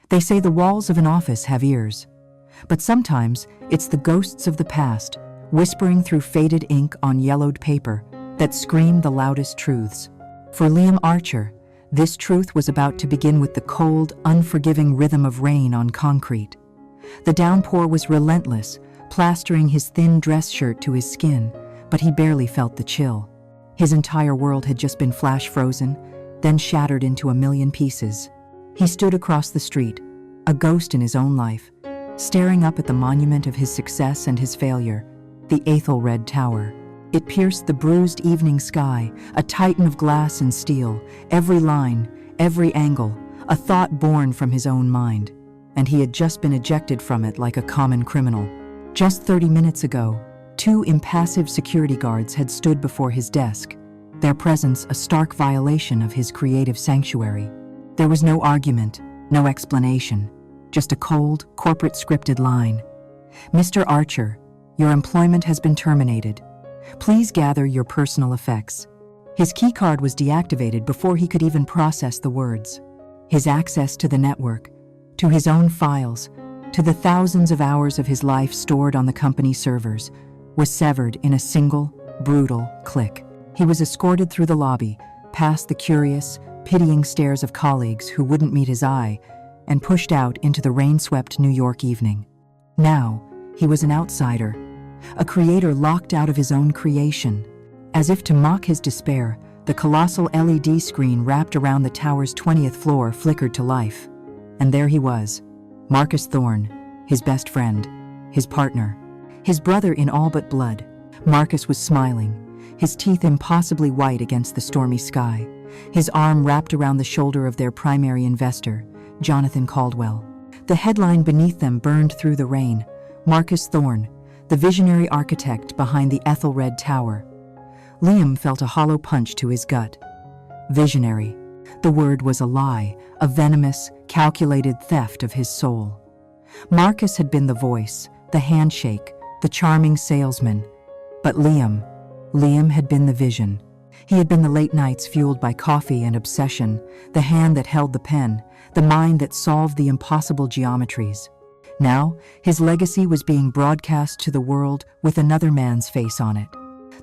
They say the walls of an office have ears, but sometimes it's the ghosts of the past, whispering through faded ink on yellowed paper, that scream the loudest truths. For Liam Archer, this truth was about to begin with the cold, unforgiving rhythm of rain on concrete. The downpour was relentless, plastering his thin dress shirt to his skin, but he barely felt the chill. His entire world had just been flash frozen, then shattered into a million pieces. He stood across the street, a ghost in his own life, staring up at the monument of his success and his failure, the Athelred Tower. It pierced the bruised evening sky, a titan of glass and steel, every line, every angle, a thought born from his own mind. And he had just been ejected from it like a common criminal. Just 30 minutes ago, 2 impassive security guards had stood before his desk, their presence a stark violation of his creative sanctuary. There was no argument, no explanation, just a cold, corporate scripted line. "Mr. Archer, your employment has been terminated. Please gather your personal effects." His keycard was deactivated before he could even process the words. His access to the network, to his own files, to the thousands of hours of his life stored on the company servers, was severed in a single, brutal click. He was escorted through the lobby, past the curious, pitying stares of colleagues who wouldn't meet his eye, and pushed out into the rain-swept New York evening. Now, he was an outsider, a creator locked out of his own creation. As if to mock his despair, the colossal LED screen wrapped around the tower's 20th floor flickered to life. And there he was, Marcus Thorne, his best friend, his partner, his brother in all but blood. Marcus was smiling, his teeth impossibly white against the stormy sky, his arm wrapped around the shoulder of their primary investor, Jonathan Caldwell. The headline beneath them burned through the rain: Marcus Thorne, the visionary architect behind the Athelred Tower. Liam felt a hollow punch to his gut. Visionary. The word was a lie, a venomous, calculated theft of his soul. Marcus had been the voice, the handshake, the charming salesman. But Liam had been the vision. He had been the late nights fueled by coffee and obsession, the hand that held the pen, the mind that solved the impossible geometries. Now, his legacy was being broadcast to the world with another man's face on it.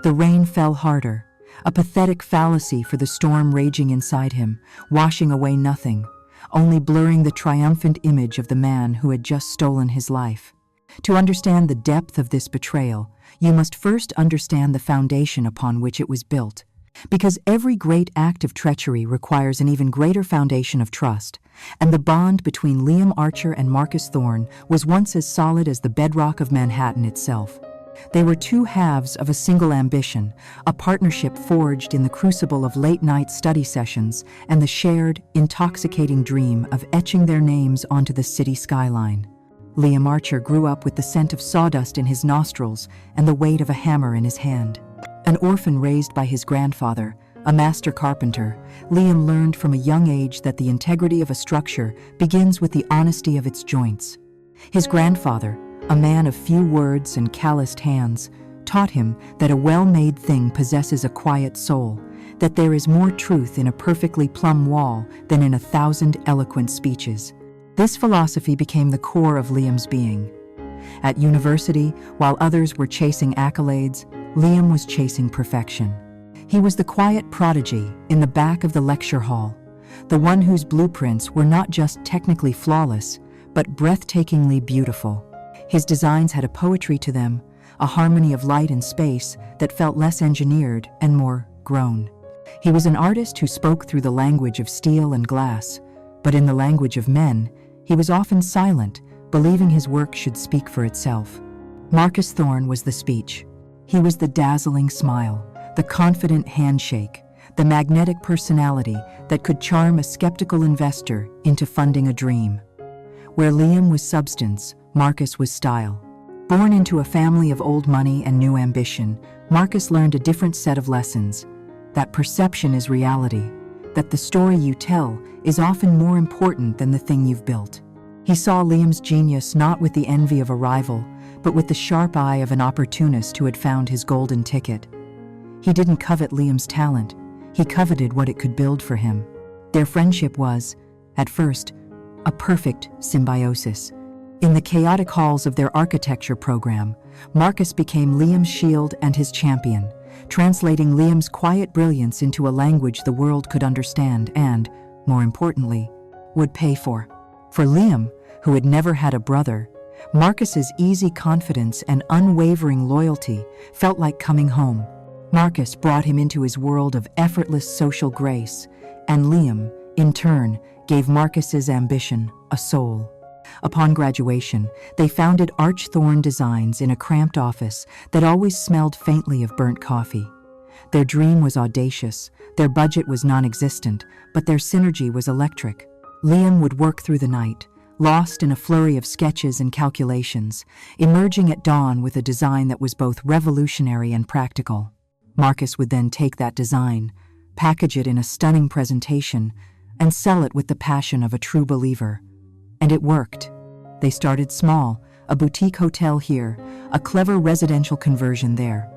The rain fell harder, a pathetic fallacy for the storm raging inside him, washing away nothing, only blurring the triumphant image of the man who had just stolen his life. To understand the depth of this betrayal, you must first understand the foundation upon which it was built. Because every great act of treachery requires an even greater foundation of trust, and the bond between Liam Archer and Marcus Thorne was once as solid as the bedrock of Manhattan itself. They were 2 halves of a single ambition, a partnership forged in the crucible of late-night study sessions and the shared, intoxicating dream of etching their names onto the city skyline. Liam Archer grew up with the scent of sawdust in his nostrils and the weight of a hammer in his hand. An orphan raised by his grandfather, a master carpenter, Liam learned from a young age that the integrity of a structure begins with the honesty of its joints. His grandfather, a man of few words and calloused hands, taught him that a well-made thing possesses a quiet soul, that there is more truth in a perfectly plumb wall than in 1,000 eloquent speeches. This philosophy became the core of Liam's being. At university, while others were chasing accolades, Liam was chasing perfection. He was the quiet prodigy in the back of the lecture hall, the one whose blueprints were not just technically flawless, but breathtakingly beautiful. His designs had a poetry to them, a harmony of light and space that felt less engineered and more grown. He was an artist who spoke through the language of steel and glass, but in the language of men, he was often silent, believing his work should speak for itself. Marcus Thorne was the speech. He was the dazzling smile, the confident handshake, the magnetic personality that could charm a skeptical investor into funding a dream. Where Liam was substance, Marcus was style. Born into a family of old money and new ambition, Marcus learned a different set of lessons: that perception is reality, that the story you tell is often more important than the thing you've built. He saw Liam's genius not with the envy of a rival, but with the sharp eye of an opportunist who had found his golden ticket. He didn't covet Liam's talent, he coveted what it could build for him. Their friendship was, at first, a perfect symbiosis. In the chaotic halls of their architecture program, Marcus became Liam's shield and his champion, translating Liam's quiet brilliance into a language the world could understand and, more importantly, would pay for. For Liam, who had never had a brother, Marcus's easy confidence and unwavering loyalty felt like coming home. Marcus brought him into his world of effortless social grace, and Liam, in turn, gave Marcus's ambition a soul. Upon graduation, they founded Archthorn Designs in a cramped office that always smelled faintly of burnt coffee. Their dream was audacious, their budget was non-existent, but their synergy was electric. Liam would work through the night, lost in a flurry of sketches and calculations, emerging at dawn with a design that was both revolutionary and practical. Marcus would then take that design, package it in a stunning presentation, and sell it with the passion of a true believer. And it worked. They started small, a boutique hotel here, a clever residential conversion there.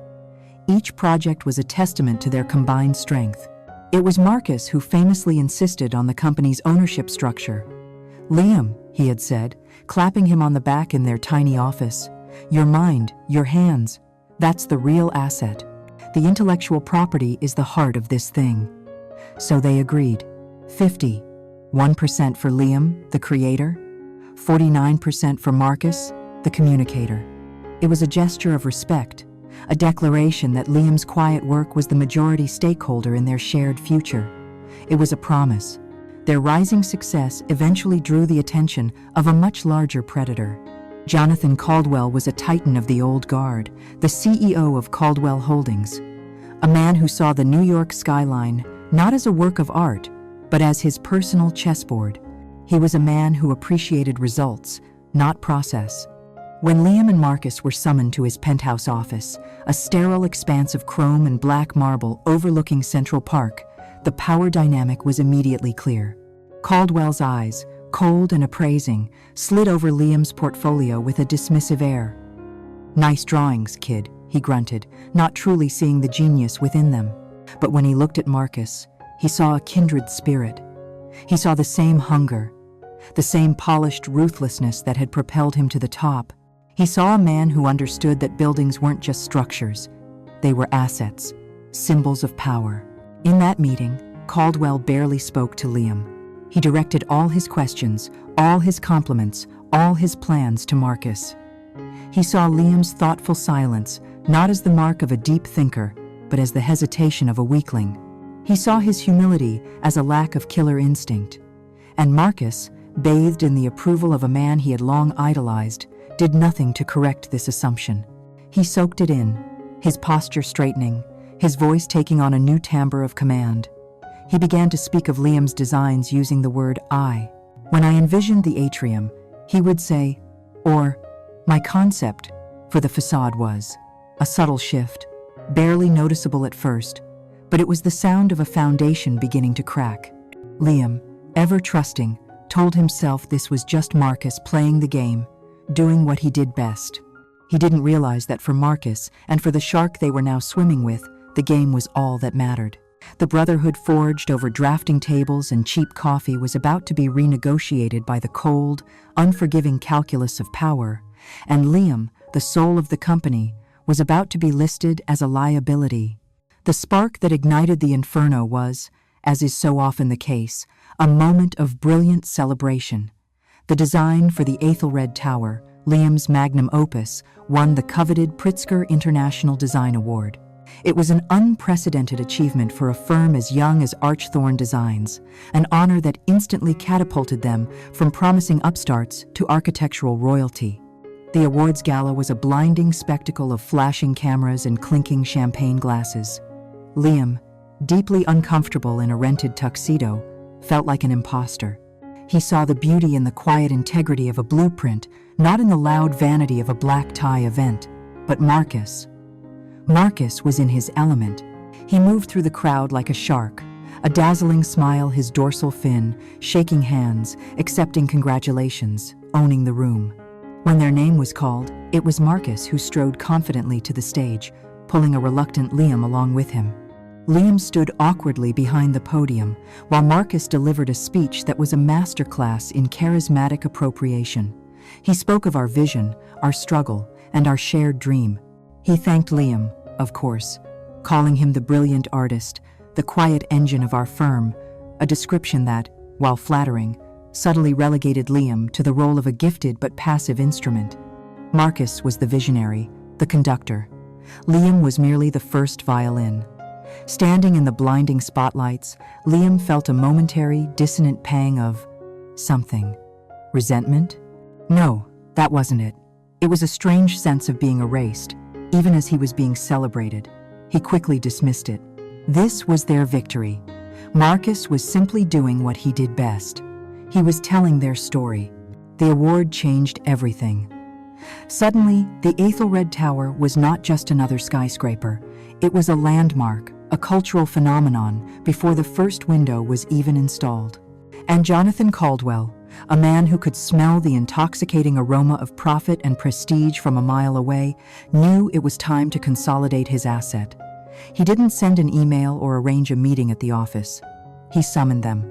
Each project was a testament to their combined strength. It was Marcus who famously insisted on the company's ownership structure. "Liam," he had said, clapping him on the back in their tiny office, "your mind, your hands, that's the real asset. The intellectual property is the heart of this thing." So they agreed. 51% for Liam, the creator, 49% for Marcus, the communicator. It was a gesture of respect, a declaration that Liam's quiet work was the majority stakeholder in their shared future. It was a promise. Their rising success eventually drew the attention of a much larger predator. Jonathan Caldwell was a titan of the old guard, the CEO of Caldwell Holdings, a man who saw the New York skyline not as a work of art, but as his personal chessboard. He was a man who appreciated results, not process. When Liam and Marcus were summoned to his penthouse office, a sterile expanse of chrome and black marble overlooking Central Park, the power dynamic was immediately clear. Caldwell's eyes, cold and appraising, slid over Liam's portfolio with a dismissive air. "Nice drawings, kid," he grunted, not truly seeing the genius within them. But when he looked at Marcus, he saw a kindred spirit. He saw the same hunger, the same polished ruthlessness that had propelled him to the top. He saw a man who understood that buildings weren't just structures. They were assets, symbols of power. In that meeting, Caldwell barely spoke to Liam. He directed all his questions, all his compliments, all his plans to Marcus. He saw Liam's thoughtful silence not as the mark of a deep thinker, but as the hesitation of a weakling. He saw his humility as a lack of killer instinct. And Marcus, bathed in the approval of a man he had long idolized, did nothing to correct this assumption. He soaked it in, his posture straightening, his voice taking on a new timbre of command. He began to speak of Liam's designs using the word "I." When I envisioned the atrium, he would say, or, "My concept," for the facade was. A subtle shift, barely noticeable at first, but it was the sound of a foundation beginning to crack. Liam, ever trusting, told himself this was just Marcus playing the game, doing what he did best. He didn't realize that for Marcus, and for the shark they were now swimming with, the game was all that mattered. The brotherhood forged over drafting tables and cheap coffee was about to be renegotiated by the cold, unforgiving calculus of power, and Liam, the soul of the company, was about to be listed as a liability. The spark that ignited the inferno was, as is so often the case, a moment of brilliant celebration. The design for the Aethelred Tower, Liam's magnum opus, won the coveted Pritzker International Design Award. It was an unprecedented achievement for a firm as young as Archthorn Designs, an honor that instantly catapulted them from promising upstarts to architectural royalty. The awards gala was a blinding spectacle of flashing cameras and clinking champagne glasses. Liam, deeply uncomfortable in a rented tuxedo, felt like an imposter. He saw the beauty in the quiet integrity of a blueprint, not in the loud vanity of a black tie event. But Marcus was in his element. He moved through the crowd like a shark, a dazzling smile his dorsal fin, shaking hands, accepting congratulations, owning the room. When their name was called, it was Marcus who strode confidently to the stage, pulling a reluctant Liam along with him. Liam stood awkwardly behind the podium, while Marcus delivered a speech that was a masterclass in charismatic appropriation. He spoke of our vision, our struggle, and our shared dream. He thanked Liam, of course, calling him the brilliant artist, the quiet engine of our firm, a description that, while flattering, subtly relegated Liam to the role of a gifted but passive instrument. Marcus was the visionary, the conductor. Liam was merely the first violin. Standing in the blinding spotlights, Liam felt a momentary, dissonant pang of something. Resentment? No, that wasn't it. It was a strange sense of being erased, even as he was being celebrated. He quickly dismissed it. This was their victory. Marcus was simply doing what he did best. He was telling their story. The award changed everything. Suddenly, the Aethelred Tower was not just another skyscraper. It was a landmark, a cultural phenomenon, before the first window was even installed. And Jonathan Caldwell, a man who could smell the intoxicating aroma of profit and prestige from a mile away, knew it was time to consolidate his asset. He didn't send an email or arrange a meeting at the office. He summoned them.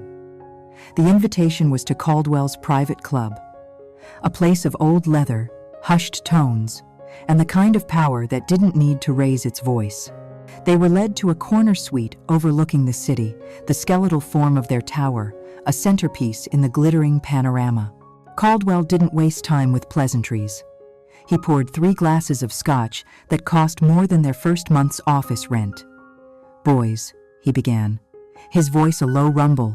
The invitation was to Caldwell's private club, a place of old leather, hushed tones, and the kind of power that didn't need to raise its voice. They were led to a corner suite overlooking the city, the skeletal form of their tower, a centerpiece in the glittering panorama. Caldwell didn't waste time with pleasantries. He poured 3 glasses of scotch that cost more than their first month's office rent. "Boys," he began, his voice a low rumble,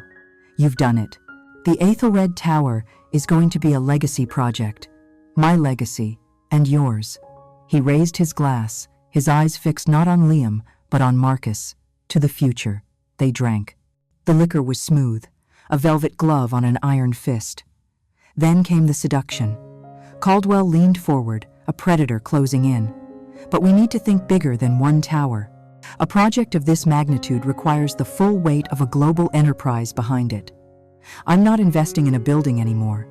"you've done it. The Aethelred Tower is going to be a legacy project. My legacy, and yours." He raised his glass, his eyes fixed not on Liam, but on Marcus. To the future. They drank. The liquor was smooth, a velvet glove on an iron fist. Then came the seduction. Caldwell leaned forward, a predator closing in. "But we need to think bigger than one tower. A project of this magnitude requires the full weight of a global enterprise behind it. I'm not investing in a building anymore.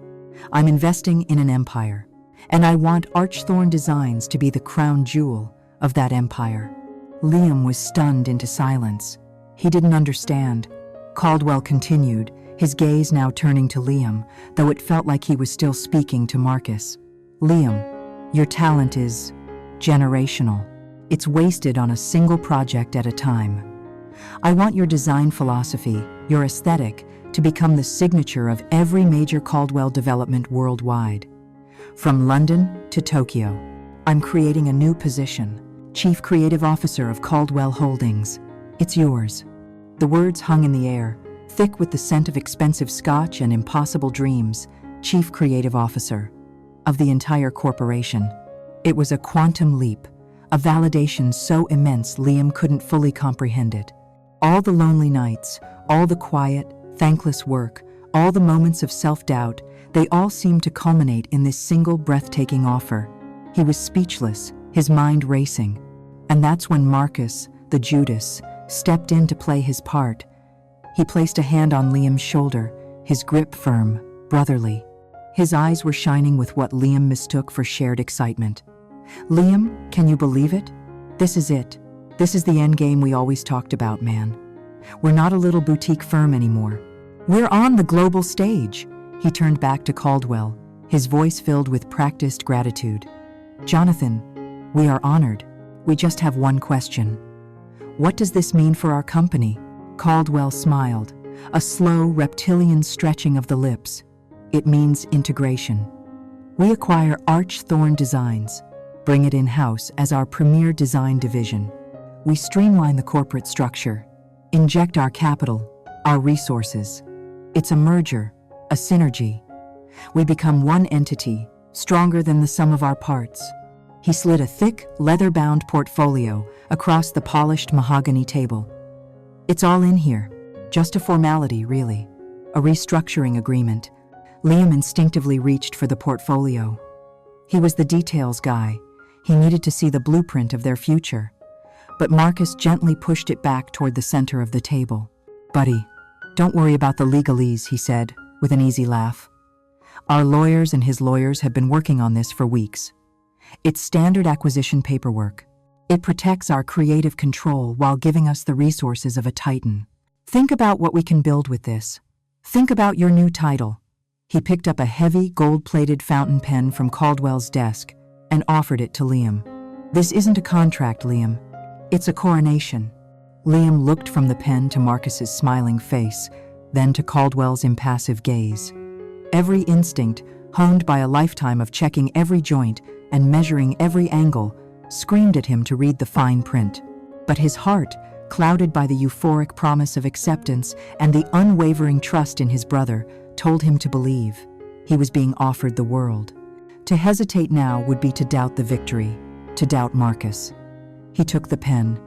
I'm investing in an empire. And I want Archthorn Designs to be the crown jewel of that empire." Liam was stunned into silence. He didn't understand. Caldwell continued, his gaze now turning to Liam, though it felt like he was still speaking to Marcus. "Liam, your talent is generational. It's wasted on a single project at a time. I want your design philosophy, your aesthetic, to become the signature of every major Caldwell development worldwide. From London to Tokyo. I'm creating a new position, Chief Creative Officer of Caldwell Holdings. It's yours." The words hung in the air, thick with the scent of expensive scotch and impossible dreams. Chief Creative Officer of the entire corporation. It was a quantum leap, a validation so immense Liam couldn't fully comprehend it. All the lonely nights, all the quiet, thankless work, all the moments of self-doubt, they all seemed to culminate in this single breathtaking offer. He was speechless, his mind racing. And that's when Marcus, the Judas, stepped in to play his part. He placed a hand on Liam's shoulder, his grip firm, brotherly. His eyes were shining with what Liam mistook for shared excitement. "Liam, can you believe it? This is it. This is the end game we always talked about, man. We're not a little boutique firm anymore. We're on the global stage." He turned back to Caldwell, his voice filled with practiced gratitude. "Jonathan, we are honored. We just have one question. What does this mean for our company?" Caldwell smiled, a slow, reptilian stretching of the lips. "It means integration. We acquire Archthorn Designs, bring it in-house as our premier design division. We streamline the corporate structure, inject our capital, our resources. It's a merger, a synergy. We become one entity, stronger than the sum of our parts." He slid a thick, leather-bound portfolio across the polished mahogany table. "It's all in here. Just a formality, really. A restructuring agreement." Liam instinctively reached for the portfolio. He was the details guy. He needed to see the blueprint of their future. But Marcus gently pushed it back toward the center of the table. "Buddy, don't worry about the legalese," he said, with an easy laugh. "Our lawyers and his lawyers have been working on this for weeks. It's standard acquisition paperwork. It protects our creative control while giving us the resources of a titan. Think about what we can build with this. Think about your new title. He picked up a heavy, gold-plated fountain pen from Caldwell's desk and offered it to Liam. This isn't a contract, Liam. It's a coronation. Liam looked from the pen to Marcus's smiling face, then to Caldwell's impassive gaze. Every instinct, honed by a lifetime of checking every joint and measuring every angle, screamed at him to read the fine print. But his heart, clouded by the euphoric promise of acceptance and the unwavering trust in his brother, told him to believe. He was being offered the world. To hesitate now would be to doubt the victory, to doubt Marcus. He took the pen.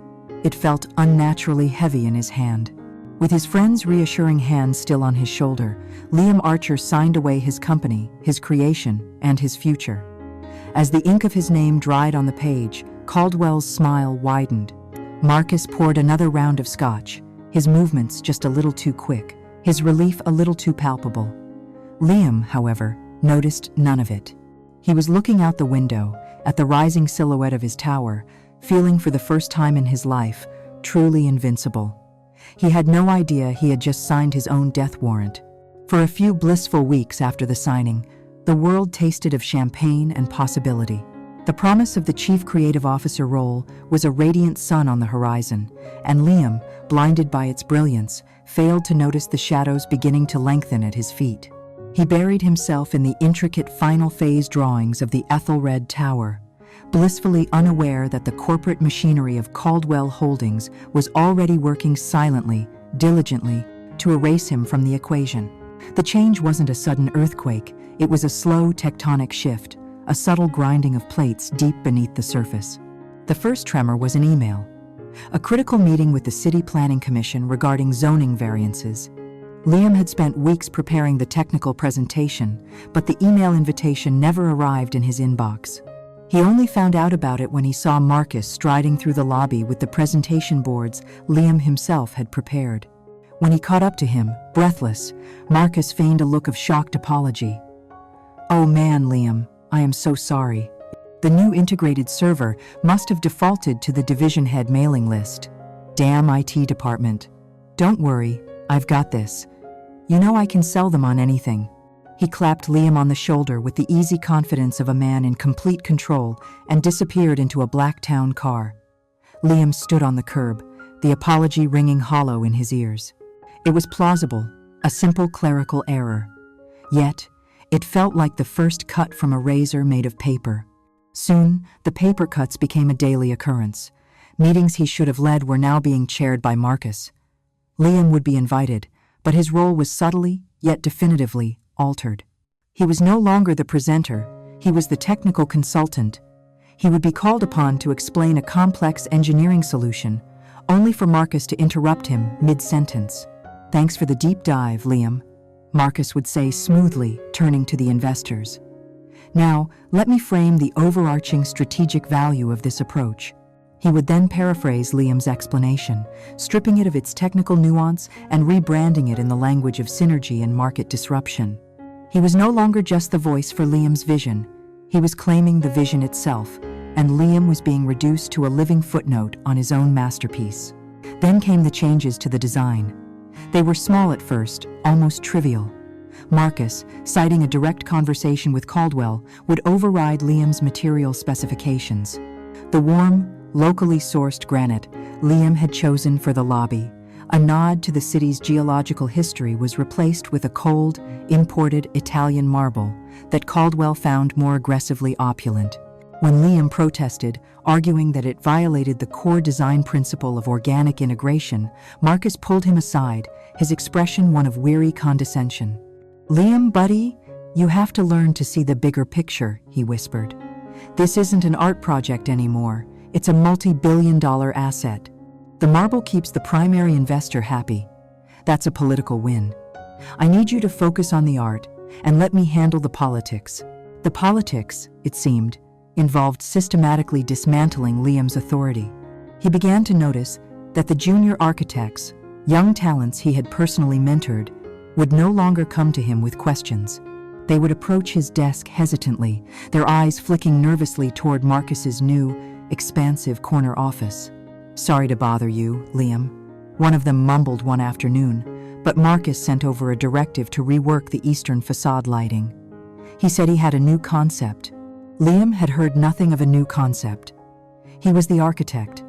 It felt unnaturally heavy in his hand. With his friend's reassuring hand still on his shoulder, Liam Archer signed away his company, his creation, and his future. As the ink of his name dried on the page, Caldwell's smile widened. Marcus poured another round of scotch, his movements just a little too quick, his relief a little too palpable. Liam, however, noticed none of it. He was looking out the window, at the rising silhouette of his tower, feeling for the first time in his life, truly invincible. He had no idea he had just signed his own death warrant. For a few blissful weeks after the signing, the world tasted of champagne and possibility. The promise of the chief creative officer role was a radiant sun on the horizon, and Liam, blinded by its brilliance, failed to notice the shadows beginning to lengthen at his feet. He buried himself in the intricate final phase drawings of the Ethelred Tower, blissfully unaware that the corporate machinery of Caldwell Holdings was already working silently, diligently, to erase him from the equation. The change wasn't a sudden earthquake, it was a slow tectonic shift, a subtle grinding of plates deep beneath the surface. The first tremor was an email. A critical meeting with the City Planning Commission regarding zoning variances. Liam had spent weeks preparing the technical presentation, but the email invitation never arrived in his inbox. He only found out about it when he saw Marcus striding through the lobby with the presentation boards Liam himself had prepared. When he caught up to him, breathless, Marcus feigned a look of shocked apology. "Oh man, Liam, I am so sorry. The new integrated server must have defaulted to the division head mailing list. Damn IT department. Don't worry, I've got this. You know I can sell them on anything." He clapped Liam on the shoulder with the easy confidence of a man in complete control and disappeared into a black town car. Liam stood on the curb, the apology ringing hollow in his ears. It was plausible, a simple clerical error. Yet, it felt like the first cut from a razor made of paper. Soon, the paper cuts became a daily occurrence. Meetings he should have led were now being chaired by Marcus. Liam would be invited, but his role was subtly, yet definitively, altered. He was no longer the presenter, he was the technical consultant. He would be called upon to explain a complex engineering solution, only for Marcus to interrupt him mid-sentence. "Thanks for the deep dive, Liam," Marcus would say smoothly, turning to the investors. "Now, let me frame the overarching strategic value of this approach." He would then paraphrase Liam's explanation, stripping it of its technical nuance and rebranding it in the language of synergy and market disruption. He was no longer just the voice for Liam's vision. He was claiming the vision itself, and Liam was being reduced to a living footnote on his own masterpiece. Then came the changes to the design. They were small at first, almost trivial. Marcus, citing a direct conversation with Caldwell, would override Liam's material specifications. The warm, locally sourced granite Liam had chosen for the lobby, a nod to the city's geological history, was replaced with a cold, imported Italian marble that Caldwell found more aggressively opulent. When Liam protested, arguing that it violated the core design principle of organic integration, Marcus pulled him aside, his expression one of weary condescension. "Liam, buddy, you have to learn to see the bigger picture," he whispered. "This isn't an art project anymore. It's a multi-billion-dollar asset. The marble keeps the primary investor happy. That's a political win. I need you to focus on the art and let me handle the politics." The politics, it seemed, involved systematically dismantling Liam's authority. He began to notice that the junior architects, young talents he had personally mentored, would no longer come to him with questions. They would approach his desk hesitantly, their eyes flicking nervously toward Marcus's new, expansive corner office. "Sorry to bother you, Liam," one of them mumbled one afternoon, but Marcus sent over a directive to rework the eastern facade lighting. He said he had a new concept. Liam had heard nothing of a new concept. He was the architect.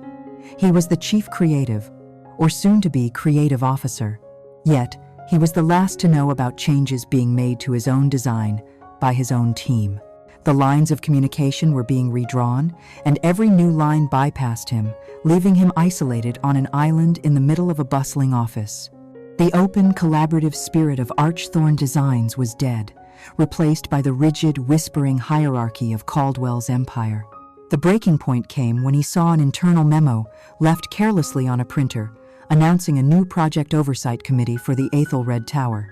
He was the chief creative, or soon-to-be creative officer. Yet, he was the last to know about changes being made to his own design by his own team. The lines of communication were being redrawn, and every new line bypassed him, leaving him isolated on an island in the middle of a bustling office. The open, collaborative spirit of Archthorne Designs was dead, replaced by the rigid, whispering hierarchy of Caldwell's empire. The breaking point came when he saw an internal memo left carelessly on a printer, announcing a new project oversight committee for the Aethelred Tower.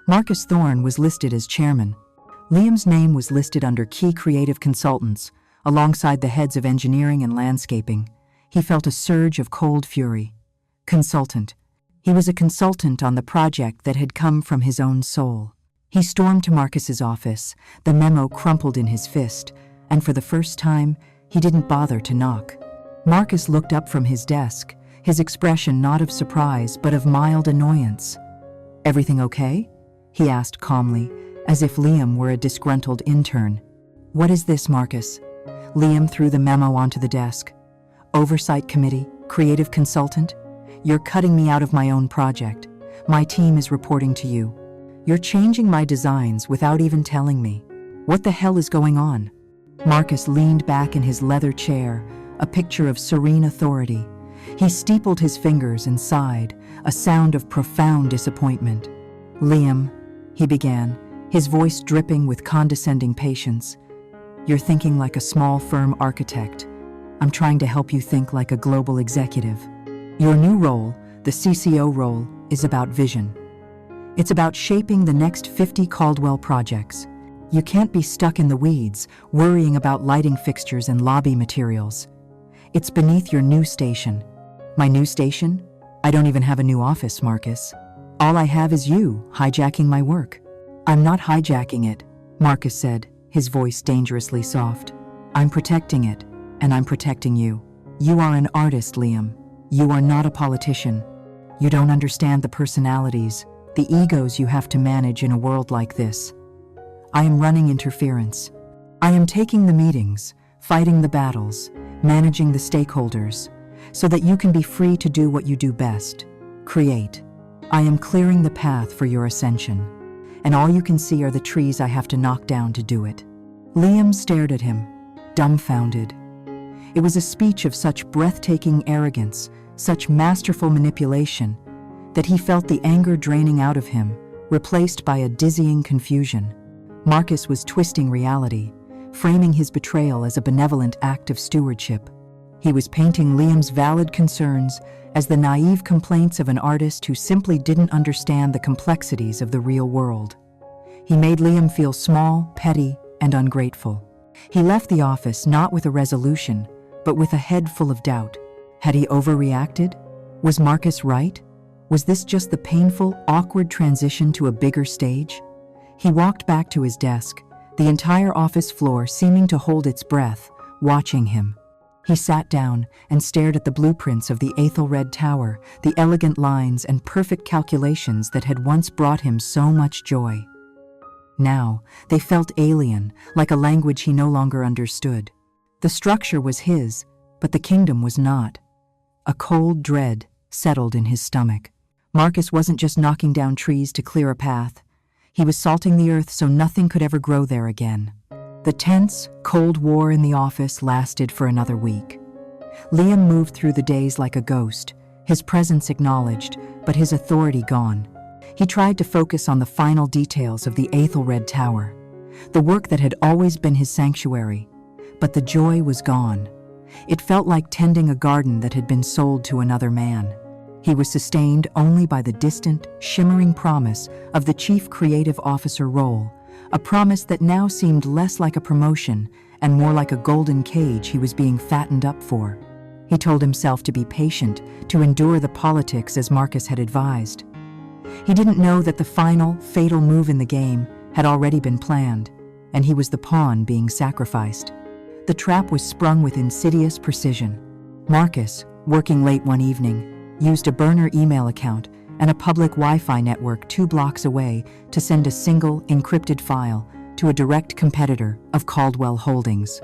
Marcus Thorne was listed as chairman. Liam's name was listed under key creative consultants, alongside the heads of engineering and landscaping. He felt a surge of cold fury. Consultant. He was a consultant on the project that had come from his own soul. He stormed to Marcus's office, the memo crumpled in his fist, and for the first time, he didn't bother to knock. Marcus looked up from his desk, his expression not of surprise but of mild annoyance. "Everything okay?" he asked calmly, as if Liam were a disgruntled intern. "What is this, Marcus?" Liam threw the memo onto the desk. "Oversight committee, creative consultant? You're cutting me out of my own project. My team is reporting to you. You're changing my designs without even telling me. What the hell is going on?" Marcus leaned back in his leather chair, a picture of serene authority. He steepled his fingers and sighed, a sound of profound disappointment. "Liam," he began, his voice dripping with condescending patience, "you're thinking like a small firm architect. I'm trying to help you think like a global executive. Your new role, the CCO role, is about vision. It's about shaping the next 50 Caldwell projects. You can't be stuck in the weeds, worrying about lighting fixtures and lobby materials. It's beneath your new station." "My new station? I don't even have a new office, Marcus. All I have is you hijacking my work." "I'm not hijacking it," Marcus said, his voice dangerously soft. "I'm protecting it, and I'm protecting you. You are an artist, Liam. You are not a politician. You don't understand the personalities, the egos you have to manage in a world like this. I am running interference. I am taking the meetings, fighting the battles, managing the stakeholders, so that you can be free to do what you do best, create. I am clearing the path for your ascension, and all you can see are the trees I have to knock down to do it." Liam stared at him, dumbfounded. It was a speech of such breathtaking arrogance, such masterful manipulation, that he felt the anger draining out of him, replaced by a dizzying confusion. Marcus was twisting reality, framing his betrayal as a benevolent act of stewardship. He was painting Liam's valid concerns as the naive complaints of an artist who simply didn't understand the complexities of the real world. He made Liam feel small, petty, and ungrateful. He left the office not with a resolution, but with a head full of doubt. Had he overreacted? Was Marcus right? Was this just the painful, awkward transition to a bigger stage? He walked back to his desk, the entire office floor seeming to hold its breath, watching him. He sat down and stared at the blueprints of the Aethelred Tower, the elegant lines and perfect calculations that had once brought him so much joy. Now, they felt alien, like a language he no longer understood. The structure was his, but the kingdom was not. A cold dread settled in his stomach. Marcus wasn't just knocking down trees to clear a path. He was salting the earth so nothing could ever grow there again. The tense, cold war in the office lasted for another week. Liam moved through the days like a ghost, his presence acknowledged, but his authority gone. He tried to focus on the final details of the Aethelred Tower, the work that had always been his sanctuary, but the joy was gone. It felt like tending a garden that had been sold to another man. He was sustained only by the distant, shimmering promise of the chief creative officer role, a promise that now seemed less like a promotion and more like a golden cage he was being fattened up for. He told himself to be patient, to endure the politics as Marcus had advised. He didn't know that the final, fatal move in the game had already been planned, and he was the pawn being sacrificed. The trap was sprung with insidious precision. Marcus, working late one evening, used a burner email account and a public Wi-Fi network 2 blocks away to send a single, encrypted file to a direct competitor of Caldwell Holdings.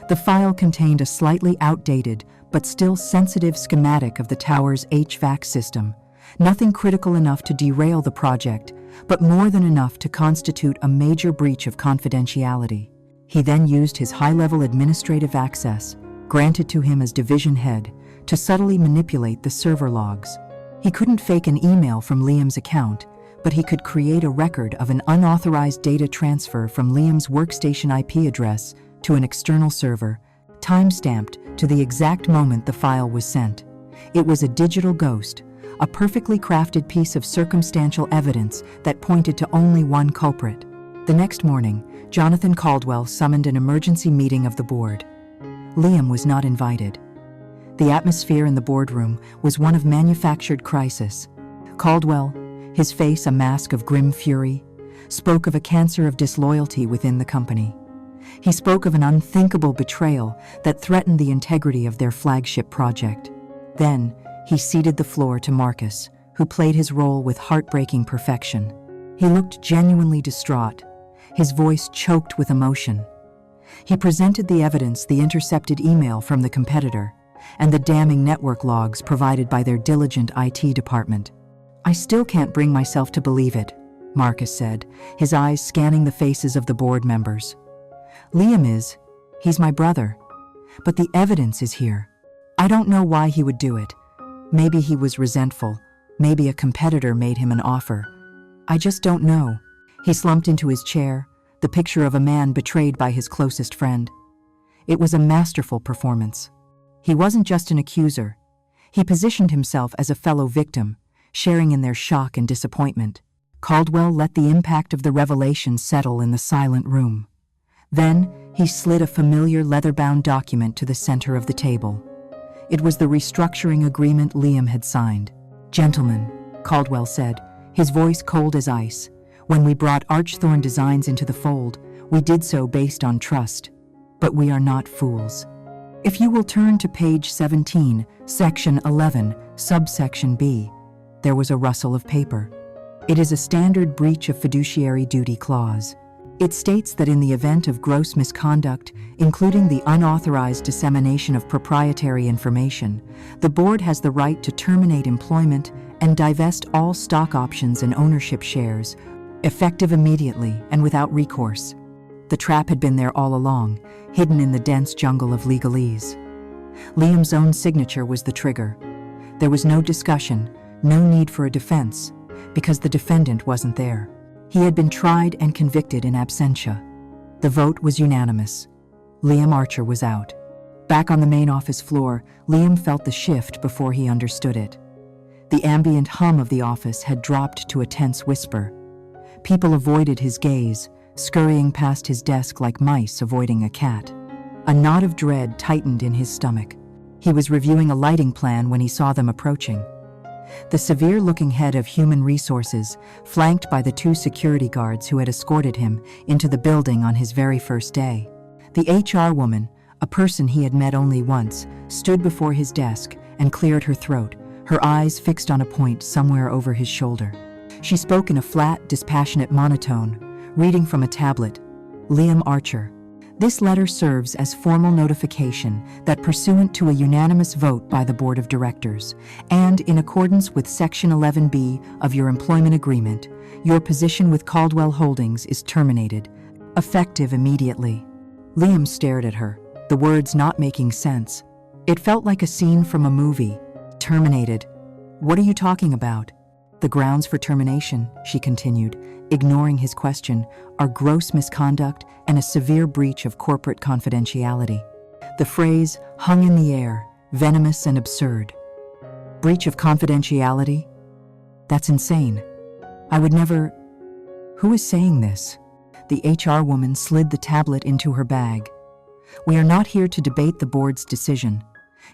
The file contained a slightly outdated but still sensitive schematic of the tower's HVAC system, nothing critical enough to derail the project, but more than enough to constitute a major breach of confidentiality. He then used his high-level administrative access, granted to him as division head, to subtly manipulate the server logs. He couldn't fake an email from Liam's account, but he could create a record of an unauthorized data transfer from Liam's workstation IP address to an external server, time-stamped to the exact moment the file was sent. It was a digital ghost, a perfectly crafted piece of circumstantial evidence that pointed to only one culprit. The next morning, Jonathan Caldwell summoned an emergency meeting of the board. Liam was not invited. The atmosphere in the boardroom was one of manufactured crisis. Caldwell, his face a mask of grim fury, spoke of a cancer of disloyalty within the company. He spoke of an unthinkable betrayal that threatened the integrity of their flagship project. Then, he ceded the floor to Marcus, who played his role with heartbreaking perfection. He looked genuinely distraught, his voice choked with emotion. He presented the evidence, the intercepted email from the competitor, and the damning network logs provided by their diligent IT department. "I still can't bring myself to believe it," Marcus said, his eyes scanning the faces of the board members. He's my brother. But the evidence is here. I don't know why he would do it. Maybe he was resentful. Maybe a competitor made him an offer. I just don't know." He slumped into his chair, the picture of a man betrayed by his closest friend. It was a masterful performance. He wasn't just an accuser. He positioned himself as a fellow victim, sharing in their shock and disappointment. Caldwell let the impact of the revelation settle in the silent room. Then, he slid a familiar leather-bound document to the center of the table. It was the restructuring agreement Liam had signed. "Gentlemen," Caldwell said, his voice cold as ice, "when we brought Archthorn Designs into the fold, we did so based on trust. But we are not fools. If you will turn to page 17, section 11, subsection B," there was a rustle of paper. "It is a standard breach of fiduciary duty clause. It states that in the event of gross misconduct, including the unauthorized dissemination of proprietary information, the board has the right to terminate employment and divest all stock options and ownership shares, effective immediately and without recourse." The trap had been there all along, hidden in the dense jungle of legalese. Liam's own signature was the trigger. There was no discussion, no need for a defense, because the defendant wasn't there. He had been tried and convicted in absentia. The vote was unanimous. Liam Archer was out. Back on the main office floor, Liam felt the shift before he understood it. The ambient hum of the office had dropped to a tense whisper. People avoided his gaze, scurrying past his desk like mice avoiding a cat. A knot of dread tightened in his stomach. He was reviewing a lighting plan when he saw them approaching. The severe-looking head of human resources, flanked by the 2 security guards who had escorted him into the building on his very first day. The HR woman, a person he had met only once, stood before his desk and cleared her throat, her eyes fixed on a point somewhere over his shoulder. She spoke in a flat, dispassionate monotone, reading from a tablet. "Liam Archer. This letter serves as formal notification that pursuant to a unanimous vote by the Board of Directors, and in accordance with Section 11B of your employment agreement, your position with Caldwell Holdings is terminated, effective immediately." Liam stared at her, the words not making sense. It felt like a scene from a movie. "Terminated? What are you talking about?" "The grounds for termination," she continued, ignoring his question, "are gross misconduct and a severe breach of corporate confidentiality." The phrase hung in the air, venomous and absurd. "Breach of confidentiality? That's insane. I would never—" "Who is saying this?" The HR woman slid the tablet into her bag. "We are not here to debate the board's decision.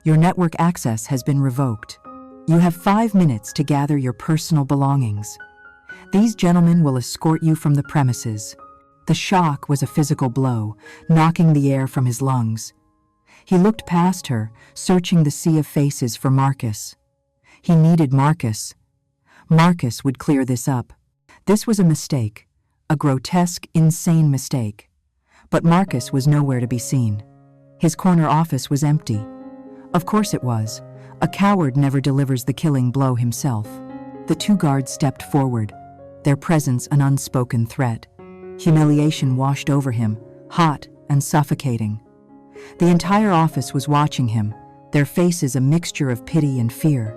Your network access has been revoked. You have 5 minutes to gather your personal belongings. These gentlemen will escort you from the premises." The shock was a physical blow, knocking the air from his lungs. He looked past her, searching the sea of faces for Marcus. He needed Marcus. Marcus would clear this up. This was a mistake, a grotesque, insane mistake. But Marcus was nowhere to be seen. His corner office was empty. Of course it was. A coward never delivers the killing blow himself. The two guards stepped forward, their presence an unspoken threat. Humiliation washed over him, hot and suffocating. The entire office was watching him, their faces a mixture of pity and fear.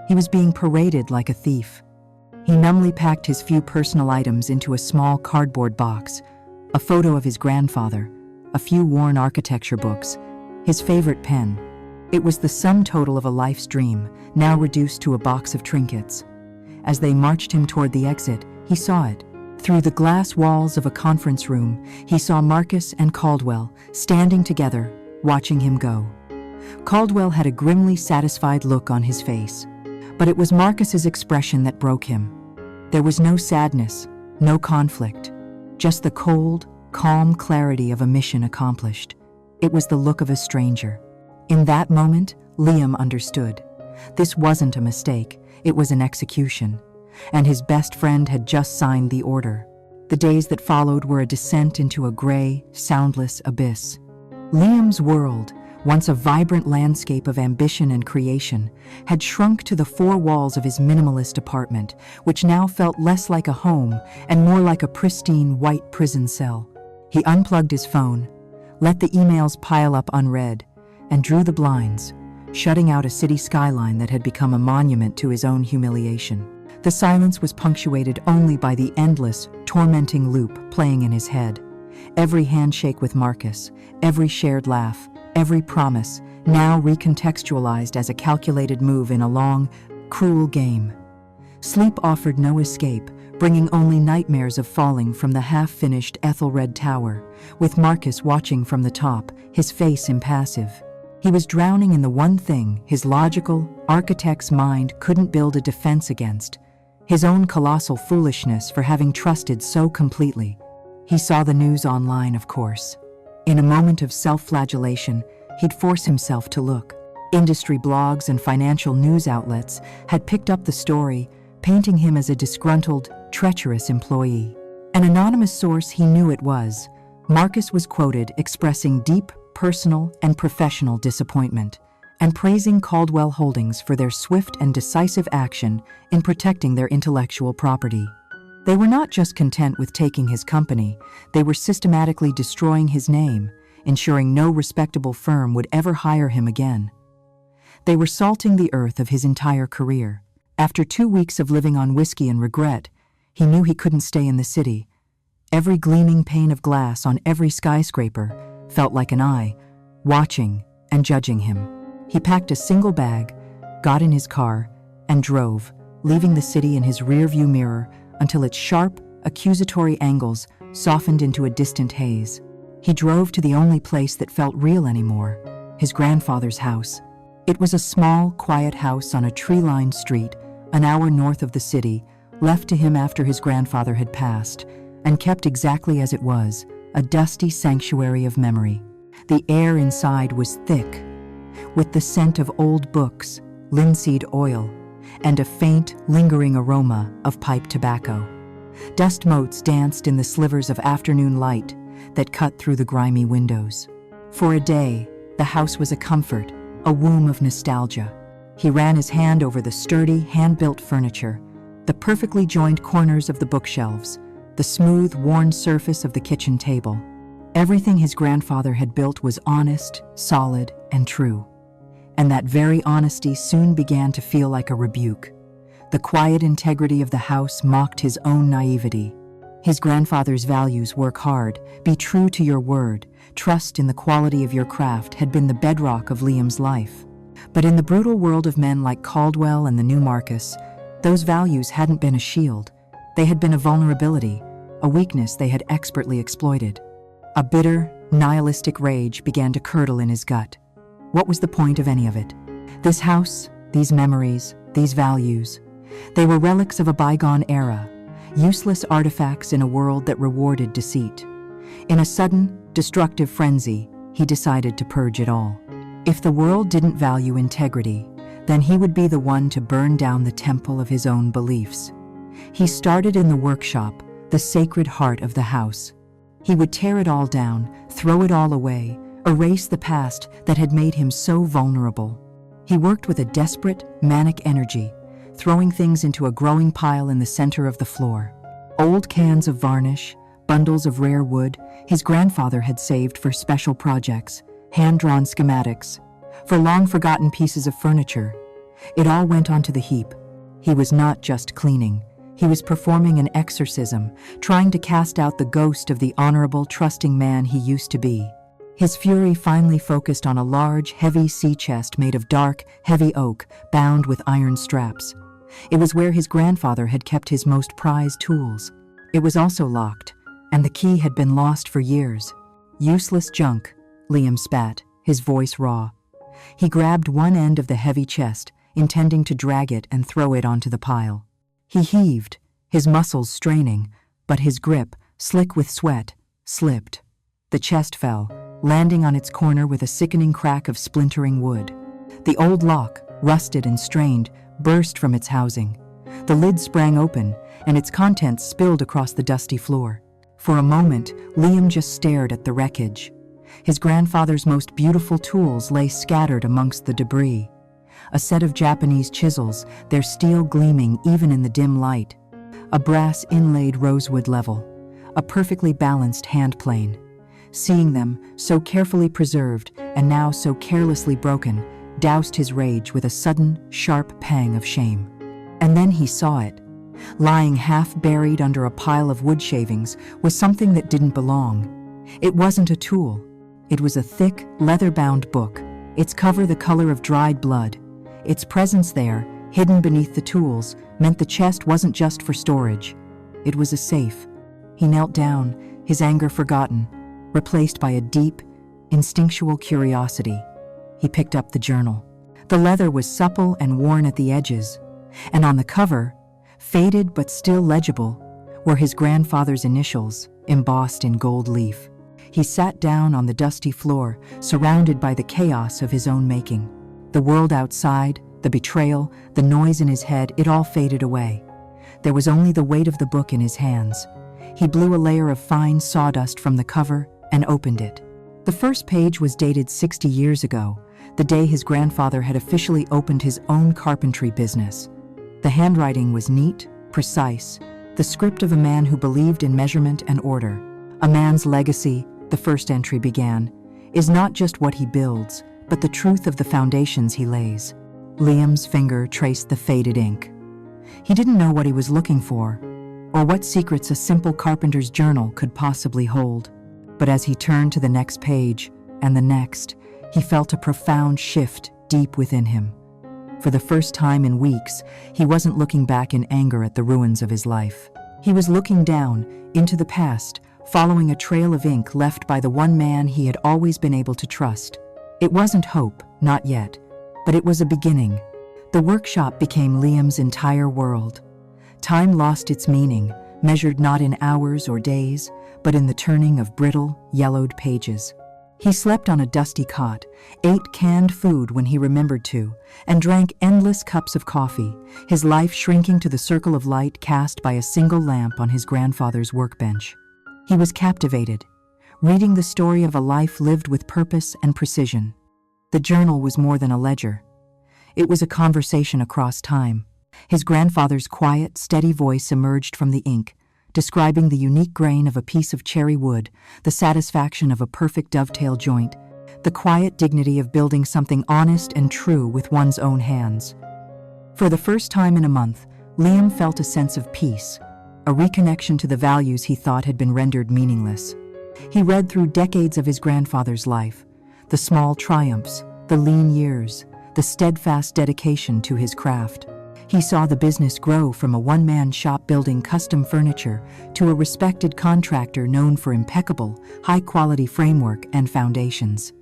He was being paraded like a thief. He numbly packed his few personal items into a small cardboard box, a photo of his grandfather, a few worn architecture books, his favorite pen. It was the sum total of a life's dream, now reduced to a box of trinkets. As they marched him toward the exit, he saw it. Through the glass walls of a conference room, he saw Marcus and Caldwell standing together, watching him go. Caldwell had a grimly satisfied look on his face, but it was Marcus's expression that broke him. There was no sadness, no conflict, just the cold, calm clarity of a mission accomplished. It was the look of a stranger. In that moment, Liam understood. This wasn't a mistake, it was an execution. And his best friend had just signed the order. The days that followed were a descent into a gray, soundless abyss. Liam's world, once a vibrant landscape of ambition and creation, had shrunk to the four walls of his minimalist apartment, which now felt less like a home and more like a pristine white prison cell. He unplugged his phone, let the emails pile up unread, and drew the blinds, shutting out a city skyline that had become a monument to his own humiliation. The silence was punctuated only by the endless, tormenting loop playing in his head. Every handshake with Marcus, every shared laugh, every promise, now recontextualized as a calculated move in a long, cruel game. Sleep offered no escape, bringing only nightmares of falling from the half-finished Ethelred Tower, with Marcus watching from the top, his face impassive. He was drowning in the one thing his logical, architect's mind couldn't build a defense against: his own colossal foolishness for having trusted so completely. He saw the news online, of course. In a moment of self-flagellation, he'd force himself to look. Industry blogs and financial news outlets had picked up the story, painting him as a disgruntled, treacherous employee. An anonymous source he knew it was. Marcus was quoted expressing deep, personal and professional disappointment, and praising Caldwell Holdings for their swift and decisive action in protecting their intellectual property. They were not just content with taking his company, they were systematically destroying his name, ensuring no respectable firm would ever hire him again. They were salting the earth of his entire career. After 2 weeks of living on whiskey and regret, he knew he couldn't stay in the city. Every gleaming pane of glass on every skyscraper felt like an eye, watching and judging him. He packed a single bag, got in his car, and drove, leaving the city in his rearview mirror until its sharp, accusatory angles softened into a distant haze. He drove to the only place that felt real anymore, his grandfather's house. It was a small, quiet house on a tree-lined street, an hour north of the city, left to him after his grandfather had passed, and kept exactly as it was, a dusty sanctuary of memory. The air inside was thick, with the scent of old books, linseed oil, and a faint, lingering aroma of pipe tobacco. Dust motes danced in the slivers of afternoon light that cut through the grimy windows. For a day, the house was a comfort, a womb of nostalgia. He ran his hand over the sturdy, hand-built furniture, the perfectly joined corners of the bookshelves, the smooth, worn surface of the kitchen table. Everything his grandfather had built was honest, solid, and true. And that very honesty soon began to feel like a rebuke. The quiet integrity of the house mocked his own naivety. His grandfather's values, work hard, be true to your word, trust in the quality of your craft, had been the bedrock of Liam's life. But in the brutal world of men like Caldwell and the new Marcus, those values hadn't been a shield. They had been a vulnerability, a weakness they had expertly exploited. A bitter, nihilistic rage began to curdle in his gut. What was the point of any of it? This house, these memories, these values, they were relics of a bygone era, useless artifacts in a world that rewarded deceit. In a sudden, destructive frenzy, he decided to purge it all. If the world didn't value integrity, then he would be the one to burn down the temple of his own beliefs. He started in the workshop, the sacred heart of the house. He would tear it all down, throw it all away, erase the past that had made him so vulnerable. He worked with a desperate, manic energy, throwing things into a growing pile in the center of the floor. Old cans of varnish, bundles of rare wood his grandfather had saved for special projects, hand-drawn schematics, for long-forgotten pieces of furniture. It all went onto the heap. He was not just cleaning. He was performing an exorcism, trying to cast out the ghost of the honorable, trusting man he used to be. His fury finally focused on a large, heavy sea chest made of dark, heavy oak, bound with iron straps. It was where his grandfather had kept his most prized tools. It was also locked, and the key had been lost for years. Useless junk, Liam spat, his voice raw. He grabbed one end of the heavy chest, intending to drag it and throw it onto the pile. He heaved, his muscles straining, but his grip, slick with sweat, slipped. The chest fell, landing on its corner with a sickening crack of splintering wood. The old lock, rusted and strained, burst from its housing. The lid sprang open, and its contents spilled across the dusty floor. For a moment, Liam just stared at the wreckage. His grandfather's most beautiful tools lay scattered amongst the debris. A set of Japanese chisels, their steel gleaming even in the dim light. A brass inlaid rosewood level. A perfectly balanced hand plane. Seeing them, so carefully preserved and now so carelessly broken, doused his rage with a sudden, sharp pang of shame. And then he saw it. Lying half buried under a pile of wood shavings was something that didn't belong. It wasn't a tool. It was a thick, leather-bound book, its cover the color of dried blood. Its presence there, hidden beneath the tools, meant the chest wasn't just for storage. It was a safe. He knelt down, his anger forgotten, replaced by a deep, instinctual curiosity. He picked up the journal. The leather was supple and worn at the edges, and on the cover, faded but still legible, were his grandfather's initials, embossed in gold leaf. He sat down on the dusty floor, surrounded by the chaos of his own making. The world outside, the betrayal, the noise in his head, it all faded away. There was only the weight of the book in his hands. He blew a layer of fine sawdust from the cover and opened it. The first page was dated 60 years ago, the day his grandfather had officially opened his own carpentry business. The handwriting was neat, precise, the script of a man who believed in measurement and order. A man's legacy, the first entry began, is not just what he builds, but the truth of the foundations he lays. Liam's finger traced the faded ink. He didn't know what he was looking for, or what secrets a simple carpenter's journal could possibly hold. But as he turned to the next page, and the next, he felt a profound shift deep within him. For the first time in weeks, he wasn't looking back in anger at the ruins of his life. He was looking down, into the past, following a trail of ink left by the one man he had always been able to trust. It wasn't hope, not yet, but it was a beginning. The workshop became Liam's entire world. Time lost its meaning, measured not in hours or days, but in the turning of brittle, yellowed pages. He slept on a dusty cot, ate canned food when he remembered to, and drank endless cups of coffee, his life shrinking to the circle of light cast by a single lamp on his grandfather's workbench. He was captivated, reading the story of a life lived with purpose and precision. The journal was more than a ledger. It was a conversation across time. His grandfather's quiet, steady voice emerged from the ink, describing the unique grain of a piece of cherry wood, the satisfaction of a perfect dovetail joint, the quiet dignity of building something honest and true with one's own hands. For the first time in a month, Liam felt a sense of peace, a reconnection to the values he thought had been rendered meaningless. He read through decades of his grandfather's life, the small triumphs, the lean years, the steadfast dedication to his craft. He saw the business grow from a one-man shop building custom furniture to a respected contractor known for impeccable, high-quality framework and foundations.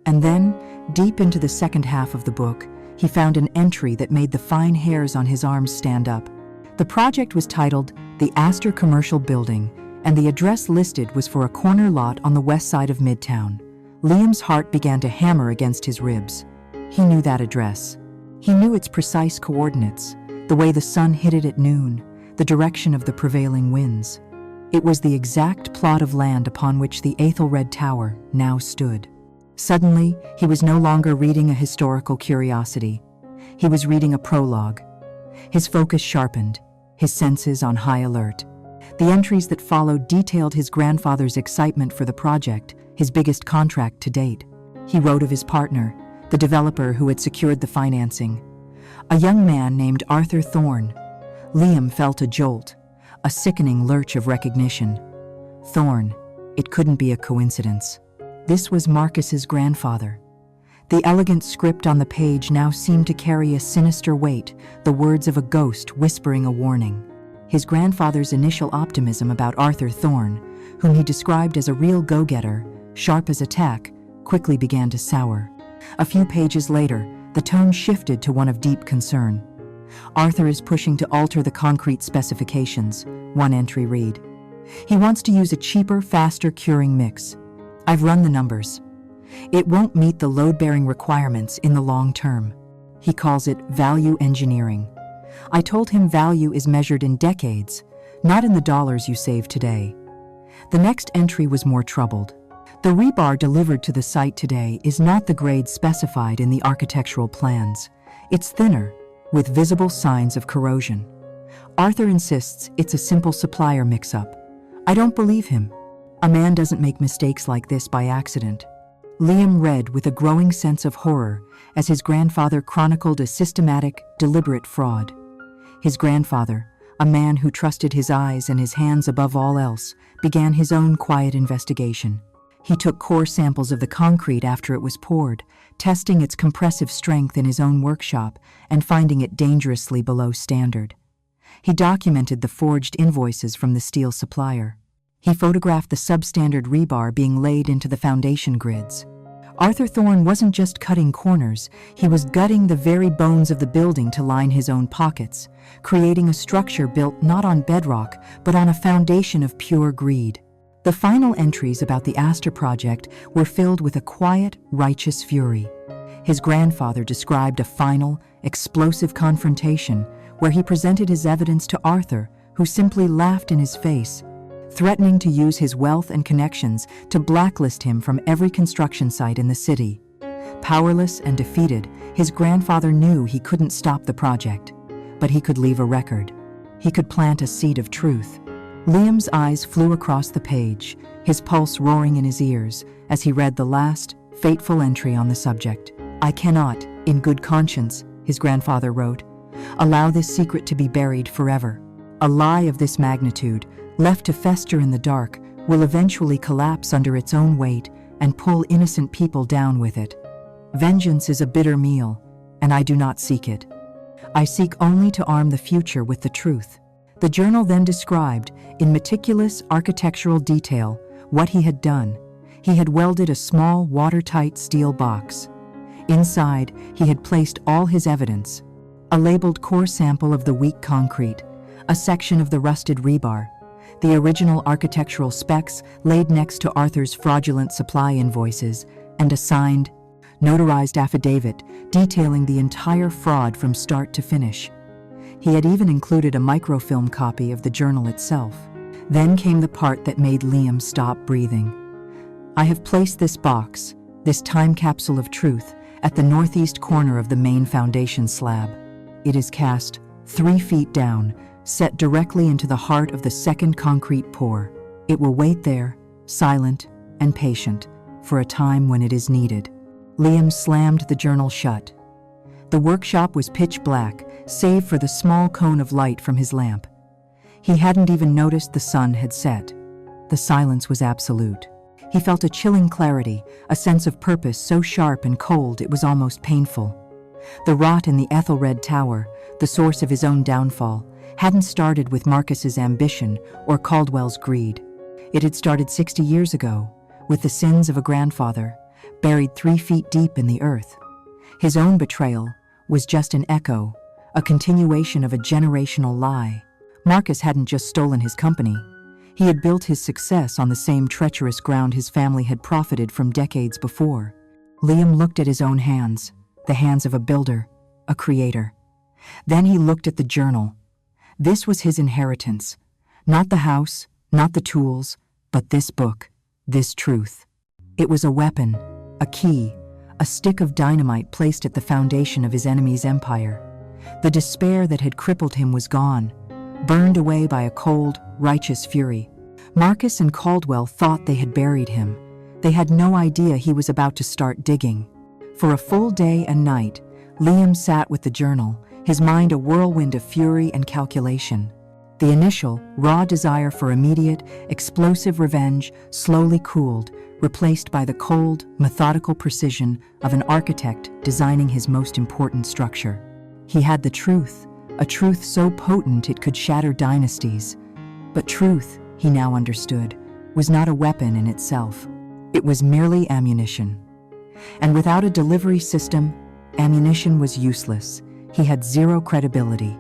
And then, deep into the second half of the book, he found an entry that made the fine hairs on his arms stand up. The project was titled The Astor Commercial Building, and the address listed was for a corner lot on the west side of Midtown. Liam's heart began to hammer against his ribs. He knew that address. He knew its precise coordinates, the way the sun hit it at noon, the direction of the prevailing winds. It was the exact plot of land upon which the Athelred Tower now stood. Suddenly, he was no longer reading a historical curiosity. He was reading a prologue. His focus sharpened, his senses on high alert. The entries that followed detailed his grandfather's excitement for the project, his biggest contract to date. He wrote of his partner, the developer who had secured the financing, a young man named Arthur Thorne. Liam felt a jolt, a sickening lurch of recognition. Thorne, it couldn't be a coincidence. This was Marcus's grandfather. The elegant script on the page now seemed to carry a sinister weight, the words of a ghost whispering a warning. His grandfather's initial optimism about Arthur Thorne, whom he described as a real go-getter, sharp as a tack, quickly began to sour. A few pages later, the tone shifted to one of deep concern. Arthur is pushing to alter the concrete specifications, one entry read. He wants to use a cheaper, faster curing mix. I've run the numbers. It won't meet the load-bearing requirements in the long term. He calls it value engineering. I told him value is measured in decades, not in the dollars you save today. The next entry was more troubled. The rebar delivered to the site today is not the grade specified in the architectural plans. It's thinner, with visible signs of corrosion. Arthur insists it's a simple supplier mix-up. I don't believe him. A man doesn't make mistakes like this by accident. Liam read with a growing sense of horror as his grandfather chronicled a systematic, deliberate fraud. His grandfather, a man who trusted his eyes and his hands above all else, began his own quiet investigation. He took core samples of the concrete after it was poured, testing its compressive strength in his own workshop and finding it dangerously below standard. He documented the forged invoices from the steel supplier. He photographed the substandard rebar being laid into the foundation grids. Arthur Thorne wasn't just cutting corners, he was gutting the very bones of the building to line his own pockets, creating a structure built not on bedrock, but on a foundation of pure greed. The final entries about the Astor project were filled with a quiet, righteous fury. His grandfather described a final, explosive confrontation where he presented his evidence to Arthur, who simply laughed in his face, threatening to use his wealth and connections to blacklist him from every construction site in the city. Powerless and defeated, his grandfather knew he couldn't stop the project, but he could leave a record. He could plant a seed of truth. Liam's eyes flew across the page, his pulse roaring in his ears as he read the last, fateful entry on the subject. I cannot, in good conscience, his grandfather wrote, allow this secret to be buried forever. A lie of this magnitude, left to fester in the dark, will eventually collapse under its own weight and pull innocent people down with it. Vengeance is a bitter meal, and I do not seek it. I seek only to arm the future with the truth. The journal then described, in meticulous architectural detail, what he had done. He had welded a small, watertight steel box. Inside, he had placed all his evidence: a labeled core sample of the weak concrete, a section of the rusted rebar, the original architectural specs laid next to Arthur's fraudulent supply invoices, and a signed, notarized affidavit detailing the entire fraud from start to finish. He had even included a microfilm copy of the journal itself. Then came the part that made Liam stop breathing. I have placed this box, this time capsule of truth, at the northeast corner of the main foundation slab. It is cast 3 feet down, set directly into the heart of the second concrete pour. It will wait there, silent and patient, for a time when it is needed. Liam slammed the journal shut. The workshop was pitch black, save for the small cone of light from his lamp. He hadn't even noticed the sun had set. The silence was absolute. He felt a chilling clarity, a sense of purpose so sharp and cold it was almost painful. The rot in the Ethelred Tower, the source of his own downfall, hadn't started with Marcus's ambition or Caldwell's greed. It had started 60 years ago, with the sins of a grandfather, buried 3 feet deep in the earth. His own betrayal was just an echo, a continuation of a generational lie. Marcus hadn't just stolen his company. He had built his success on the same treacherous ground his family had profited from decades before. Liam looked at his own hands, the hands of a builder, a creator. Then he looked at the journal. This was his inheritance. Not the house, not the tools, but this book, this truth. It was a weapon, a key, a stick of dynamite placed at the foundation of his enemy's empire. The despair that had crippled him was gone, burned away by a cold, righteous fury. Marcus and Caldwell thought they had buried him. They had no idea he was about to start digging. For a full day and night, Liam sat with the journal, his mind a whirlwind of fury and calculation. The initial, raw desire for immediate, explosive revenge slowly cooled, replaced by the cold, methodical precision of an architect designing his most important structure. He had the truth, a truth so potent it could shatter dynasties. But truth, he now understood, was not a weapon in itself. It was merely ammunition. And without a delivery system, ammunition was useless. He had zero credibility.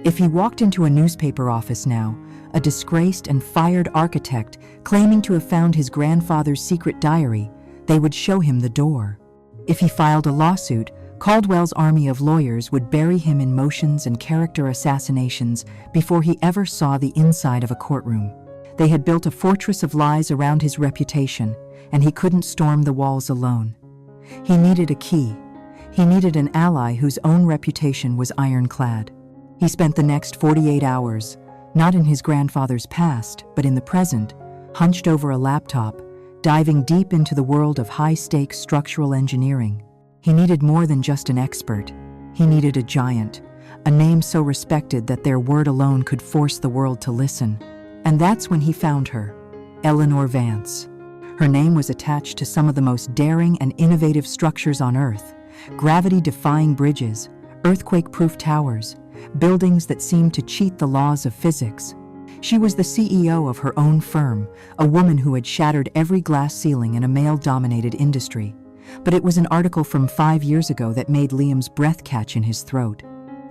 If he walked into a newspaper office now, a disgraced and fired architect claiming to have found his grandfather's secret diary, they would show him the door. If he filed a lawsuit, Caldwell's army of lawyers would bury him in motions and character assassinations before he ever saw the inside of a courtroom. They had built a fortress of lies around his reputation, and he couldn't storm the walls alone. He needed a key. He needed an ally whose own reputation was ironclad. He spent the next 48 hours, not in his grandfather's past, but in the present, hunched over a laptop, diving deep into the world of high-stakes structural engineering. He needed more than just an expert. He needed a giant, a name so respected that their word alone could force the world to listen. And that's when he found her, Eleanor Vance. Her name was attached to some of the most daring and innovative structures on Earth, gravity-defying bridges, earthquake-proof towers, buildings that seemed to cheat the laws of physics. She was the CEO of her own firm, a woman who had shattered every glass ceiling in a male-dominated industry. But it was an article from 5 years ago that made Liam's breath catch in his throat.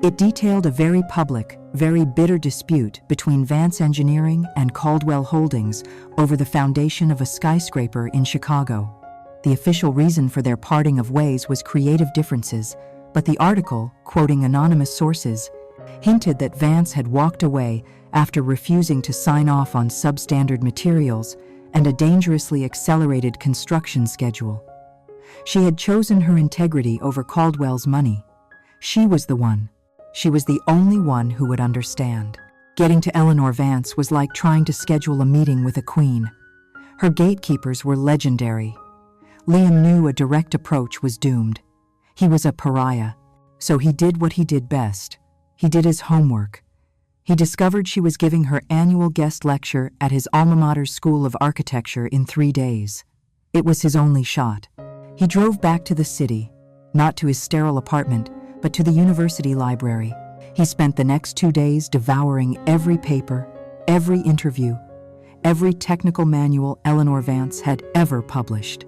It detailed a very public, very bitter dispute between Vance Engineering and Caldwell Holdings over the foundation of a skyscraper in Chicago. The official reason for their parting of ways was creative differences, but the article, quoting anonymous sources, hinted that Vance had walked away after refusing to sign off on substandard materials and a dangerously accelerated construction schedule. She had chosen her integrity over Caldwell's money. She was the one. She was the only one who would understand. Getting to Eleanor Vance was like trying to schedule a meeting with a queen. Her gatekeepers were legendary. Liam knew a direct approach was doomed. He was a pariah, so he did what he did best. He did his homework. He discovered she was giving her annual guest lecture at his alma mater's School of Architecture in 3 days. It was his only shot. He drove back to the city, not to his sterile apartment, but to the university library. He spent the next 2 days devouring every paper, every interview, every technical manual Eleanor Vance had ever published.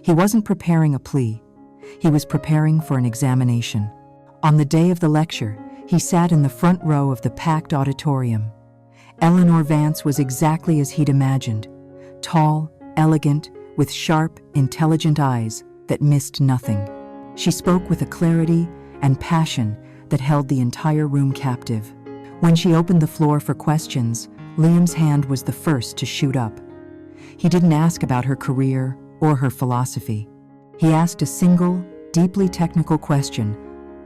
He wasn't preparing a plea. He was preparing for an examination. On the day of the lecture, he sat in the front row of the packed auditorium. Eleanor Vance was exactly as he'd imagined, tall, elegant, with sharp, intelligent eyes that missed nothing. She spoke with a clarity and passion that held the entire room captive. When she opened the floor for questions, Liam's hand was the first to shoot up. He didn't ask about her career or her philosophy. He asked a single, deeply technical question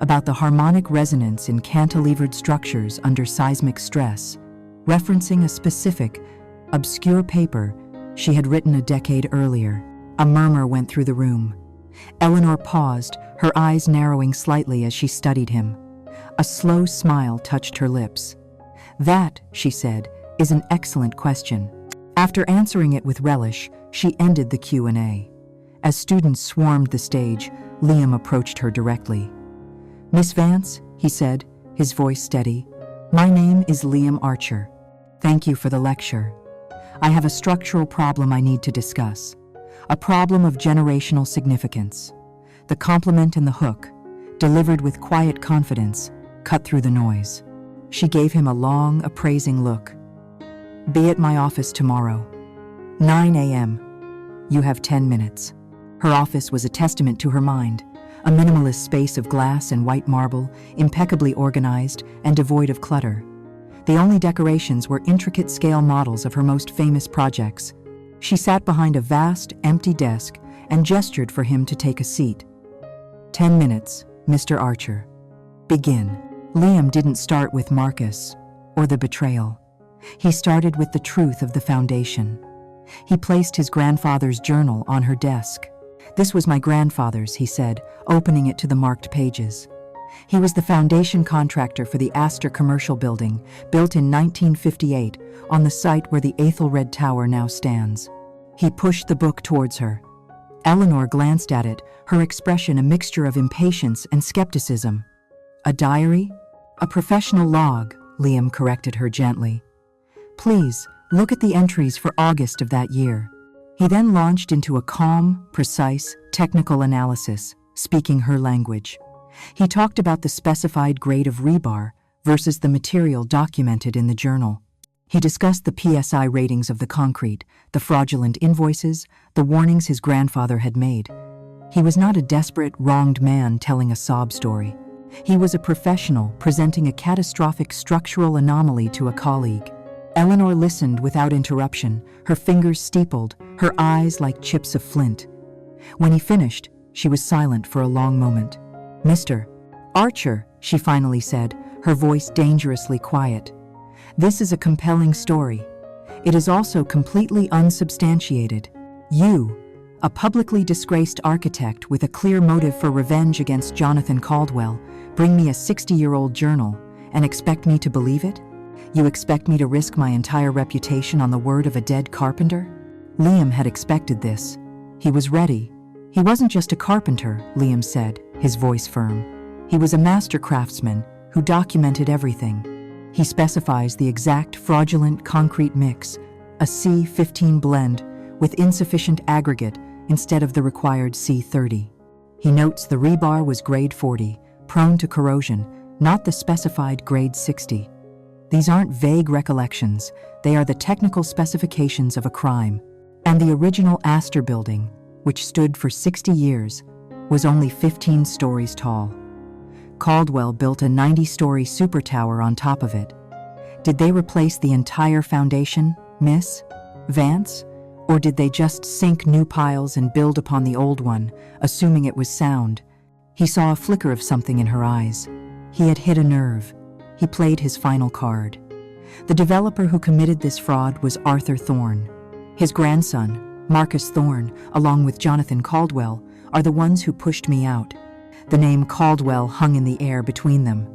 about the harmonic resonance in cantilevered structures under seismic stress, referencing a specific, obscure paper she had written a decade earlier. A murmur went through the room. Eleanor paused, her eyes narrowing slightly as she studied him. A slow smile touched her lips. "That," she said, "is an excellent question." After answering it with relish, she ended the Q&A. As students swarmed the stage, Liam approached her directly. "Miss Vance," he said, his voice steady, "my name is Liam Archer. Thank you for the lecture. I have a structural problem I need to discuss. A problem of generational significance. The compliment and the hook, delivered with quiet confidence, cut through the noise." She gave him a long, appraising look. Be at my office tomorrow. 9 a.m. You have 10 minutes. Her office was a testament to her mind, a minimalist space of glass and white marble, impeccably organized and devoid of clutter. The only decorations were intricate scale models of her most famous projects. She sat behind a vast, empty desk and gestured for him to take a seat. 10 minutes, Mr. Archer. Begin. Liam didn't start with Marcus or the betrayal. He started with the truth of the foundation. He placed his grandfather's journal on her desk. This was my grandfather's, he said, opening it to the marked pages. He was the foundation contractor for the Astor Commercial Building, built in 1958, on the site where the Ethelred Tower now stands. He pushed the book towards her. Eleanor glanced at it, her expression a mixture of impatience and skepticism. A diary? A professional log, Liam corrected her gently. Please, look at the entries for August of that year. He then launched into a calm, precise, technical analysis, speaking her language. He talked about the specified grade of rebar versus the material documented in the journal. He discussed the PSI ratings of the concrete, the fraudulent invoices, the warnings his grandfather had made. He was not a desperate, wronged man telling a sob story. He was a professional presenting a catastrophic structural anomaly to a colleague. Eleanor listened without interruption, her fingers steepled, her eyes like chips of flint. When he finished, she was silent for a long moment. Mr. Archer, she finally said, her voice dangerously quiet. This is a compelling story. It is also completely unsubstantiated. You, a publicly disgraced architect with a clear motive for revenge against Jonathan Caldwell, bring me a 60-year-old journal and expect me to believe it? You expect me to risk my entire reputation on the word of a dead carpenter? Liam had expected this. He was ready. He wasn't just a carpenter, Liam said, his voice firm. He was a master craftsman who documented everything. He specifies the exact fraudulent concrete mix, a C15 blend with insufficient aggregate instead of the required C30. He notes the rebar was grade 40, prone to corrosion, not the specified grade 60. These aren't vague recollections, they are the technical specifications of a crime. And the original Astor building, which stood for 60 years, was only 15 stories tall. Caldwell built a 90-story super tower on top of it. Did they replace the entire foundation, Miss Vance? Or did they just sink new piles and build upon the old one, assuming it was sound? He saw a flicker of something in her eyes. He had hit a nerve. He played his final card. The developer who committed this fraud was Arthur Thorne. His grandson, Marcus Thorne, along with Jonathan Caldwell, are the ones who pushed me out. The name Caldwell hung in the air between them.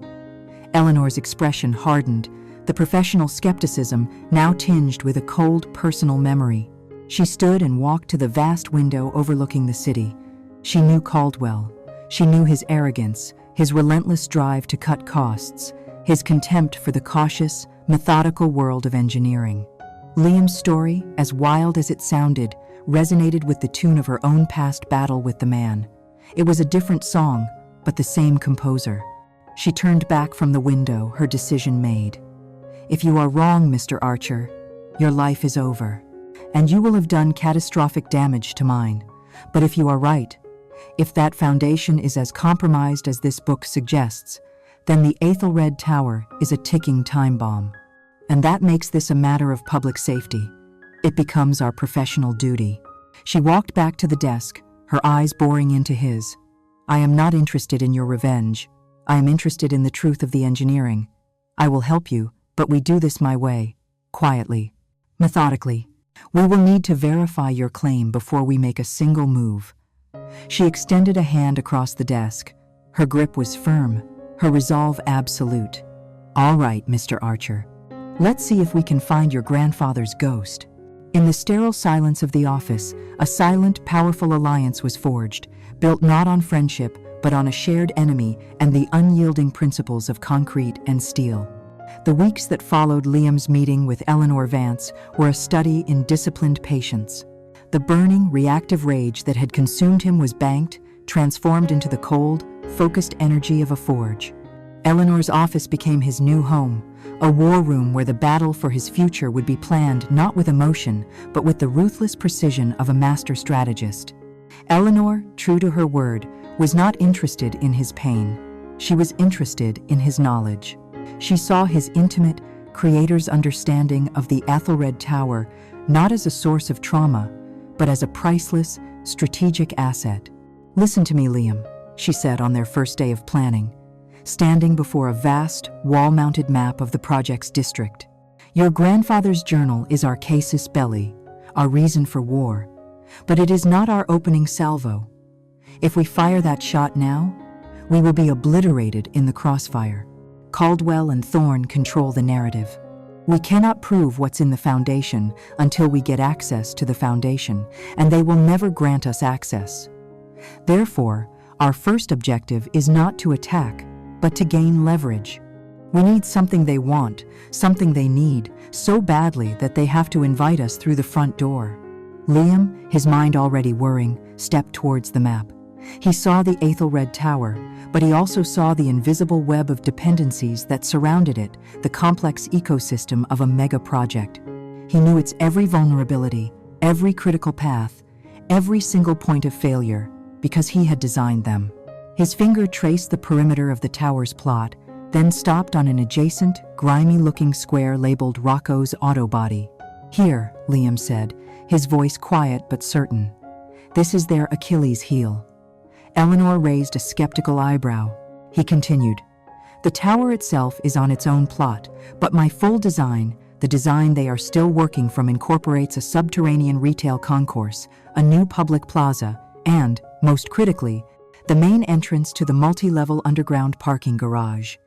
Eleanor's expression hardened, the professional skepticism now tinged with a cold personal memory. She stood and walked to the vast window overlooking the city. She knew Caldwell. She knew his arrogance, his relentless drive to cut costs, his contempt for the cautious, methodical world of engineering. Liam's story, as wild as it sounded, resonated with the tune of her own past battle with the man. It was a different song, but the same composer. She turned back from the window, her decision made. If you are wrong, Mr. Archer, your life is over, and you will have done catastrophic damage to mine. But if you are right, if that foundation is as compromised as this book suggests, then the Ethelred Tower is a ticking time bomb. And that makes this a matter of public safety. It becomes our professional duty. She walked back to the desk, her eyes boring into his. I am not interested in your revenge. I am interested in the truth of the engineering. I will help you, but we do this my way, quietly, methodically. We will need to verify your claim before we make a single move. She extended a hand across the desk. Her grip was firm, her resolve absolute. All right, Mr. Archer. Let's see if we can find your grandfather's ghost. In the sterile silence of the office, a silent, powerful alliance was forged, built not on friendship, but on a shared enemy and the unyielding principles of concrete and steel. The weeks that followed Liam's meeting with Eleanor Vance were a study in disciplined patience. The burning, reactive rage that had consumed him was banked, transformed into the cold, focused energy of a forge. Eleanor's office became his new home, a war room where the battle for his future would be planned not with emotion, but with the ruthless precision of a master strategist. Eleanor, true to her word, was not interested in his pain. She was interested in his knowledge. She saw his intimate, creator's understanding of the Ethelred Tower not as a source of trauma, but as a priceless, strategic asset. "Listen to me, Liam," she said on their first day of planning, standing before a vast, wall-mounted map of the project's district. "Your grandfather's journal is our casus belli, our reason for war, but it is not our opening salvo. If we fire that shot now, we will be obliterated in the crossfire. Caldwell and Thorne control the narrative. We cannot prove what's in the foundation until we get access to the foundation, and they will never grant us access. Therefore, our first objective is not to attack, but to gain leverage. We need something they want, something they need, so badly that they have to invite us through the front door." Liam, his mind already whirring, stepped towards the map. He saw the Ethelred Tower, but he also saw the invisible web of dependencies that surrounded it, the complex ecosystem of a mega project. He knew its every vulnerability, every critical path, every single point of failure, because he had designed them. His finger traced the perimeter of the tower's plot, then stopped on an adjacent, grimy-looking square labeled Rocco's auto body. "Here," Liam said, his voice quiet but certain. "This is their Achilles heel." Eleanor raised a skeptical eyebrow. He continued, "The tower itself is on its own plot, but my full design, the design they are still working from, incorporates a subterranean retail concourse, a new public plaza, and, most critically, the main entrance to the multi-level underground parking garage.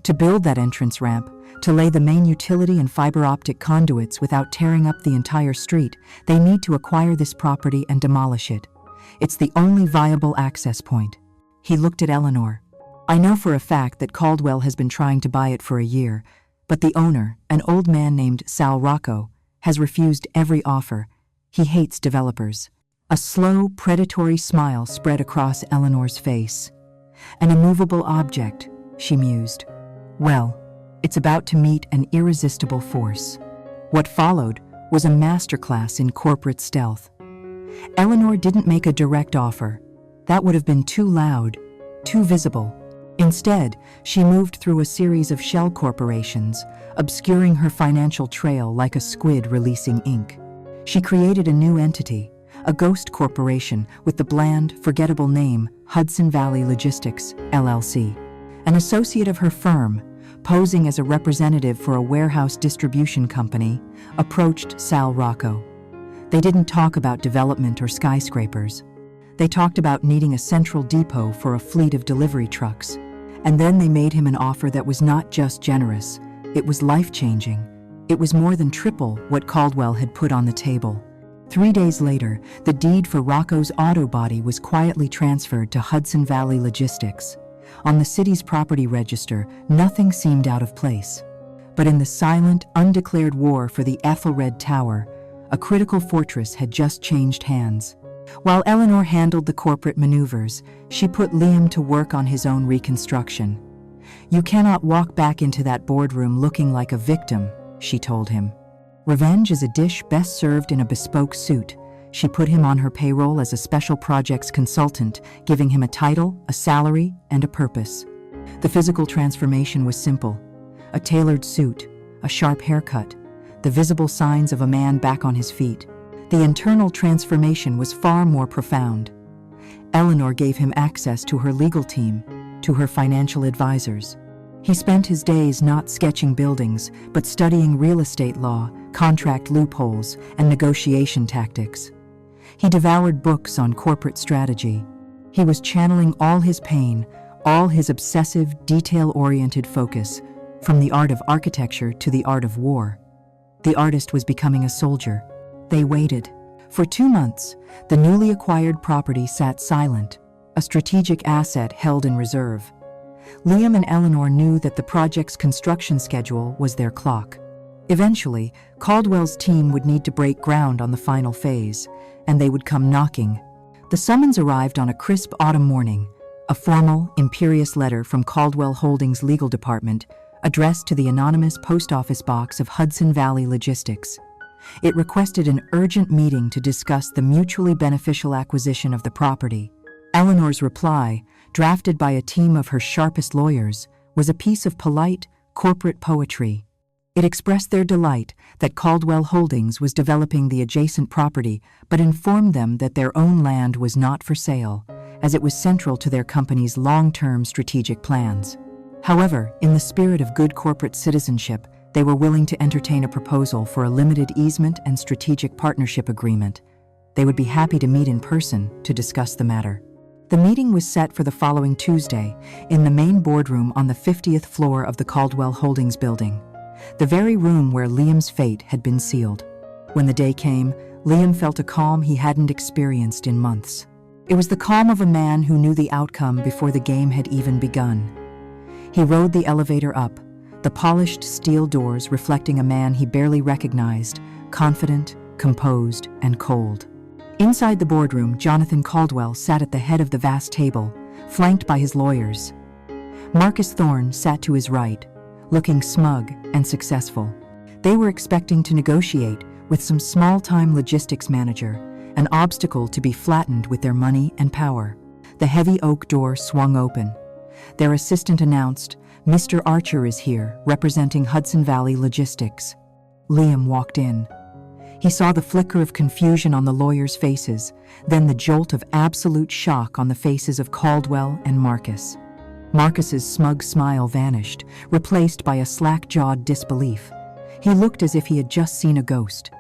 To build that entrance ramp, to lay the main utility and fiber optic conduits without tearing up the entire street, they need to acquire this property and demolish it. It's the only viable access point." He looked at Eleanor. "I know for a fact that Caldwell has been trying to buy it for a year, but the owner, an old man named Sal Rocco, has refused every offer. He hates developers." A slow, predatory smile spread across Eleanor's face. "An immovable object," she mused. "Well, it's about to meet an irresistible force." What followed was a masterclass in corporate stealth. Eleanor didn't make a direct offer. That would have been too loud, too visible. Instead, she moved through a series of shell corporations, obscuring her financial trail like a squid releasing ink. She created a new entity, a ghost corporation with the bland, forgettable name Hudson Valley Logistics, LLC. An associate of her firm, posing as a representative for a warehouse distribution company, approached Sal Rocco. They didn't talk about development or skyscrapers. They talked about needing a central depot for a fleet of delivery trucks. And then they made him an offer that was not just generous, it was life-changing. It was more than triple what Caldwell had put on the table. 3 days later, the deed for Rocco's auto body was quietly transferred to Hudson Valley Logistics. On the city's property register, nothing seemed out of place. But in the silent, undeclared war for the Ethelred Tower, a critical fortress had just changed hands. While Eleanor handled the corporate maneuvers, she put Liam to work on his own reconstruction. "You cannot walk back into that boardroom looking like a victim," she told him. "Revenge is a dish best served in a bespoke suit." She put him on her payroll as a special projects consultant, giving him a title, a salary, and a purpose. The physical transformation was simple. A tailored suit, a sharp haircut, the visible signs of a man back on his feet. The internal transformation was far more profound. Eleanor gave him access to her legal team, to her financial advisors. He spent his days not sketching buildings, but studying real estate law, contract loopholes, and negotiation tactics. He devoured books on corporate strategy. He was channeling all his pain, all his obsessive, detail-oriented focus, from the art of architecture to the art of war. The artist was becoming a soldier. They waited. For 2 months, the newly acquired property sat silent, a strategic asset held in reserve. Liam and Eleanor knew that the project's construction schedule was their clock. Eventually, Caldwell's team would need to break ground on the final phase, and they would come knocking. The summons arrived on a crisp autumn morning, a formal, imperious letter from Caldwell Holdings' legal department addressed to the anonymous post office box of Hudson Valley Logistics. It requested an urgent meeting to discuss the mutually beneficial acquisition of the property. Eleanor's reply, drafted by a team of her sharpest lawyers, was a piece of polite, corporate poetry. It expressed their delight that Caldwell Holdings was developing the adjacent property, but informed them that their own land was not for sale, as it was central to their company's long-term strategic plans. However, in the spirit of good corporate citizenship, they were willing to entertain a proposal for a limited easement and strategic partnership agreement. They would be happy to meet in person to discuss the matter. The meeting was set for the following Tuesday in the main boardroom on the 50th floor of the Caldwell Holdings building, the very room where Liam's fate had been sealed. When the day came, Liam felt a calm he hadn't experienced in months. It was the calm of a man who knew the outcome before the game had even begun. He rode the elevator up, the polished steel doors reflecting a man he barely recognized, confident, composed, and cold. Inside the boardroom, Jonathan Caldwell sat at the head of the vast table, flanked by his lawyers. Marcus Thorne sat to his right, looking smug and successful. They were expecting to negotiate with some small-time logistics manager, an obstacle to be flattened with their money and power. The heavy oak door swung open. Their assistant announced, "Mr. Archer is here, representing Hudson Valley Logistics." Liam walked in. He saw the flicker of confusion on the lawyers' faces, then the jolt of absolute shock on the faces of Caldwell and Marcus. Marcus's smug smile vanished, replaced by a slack-jawed disbelief. He looked as if he had just seen a ghost.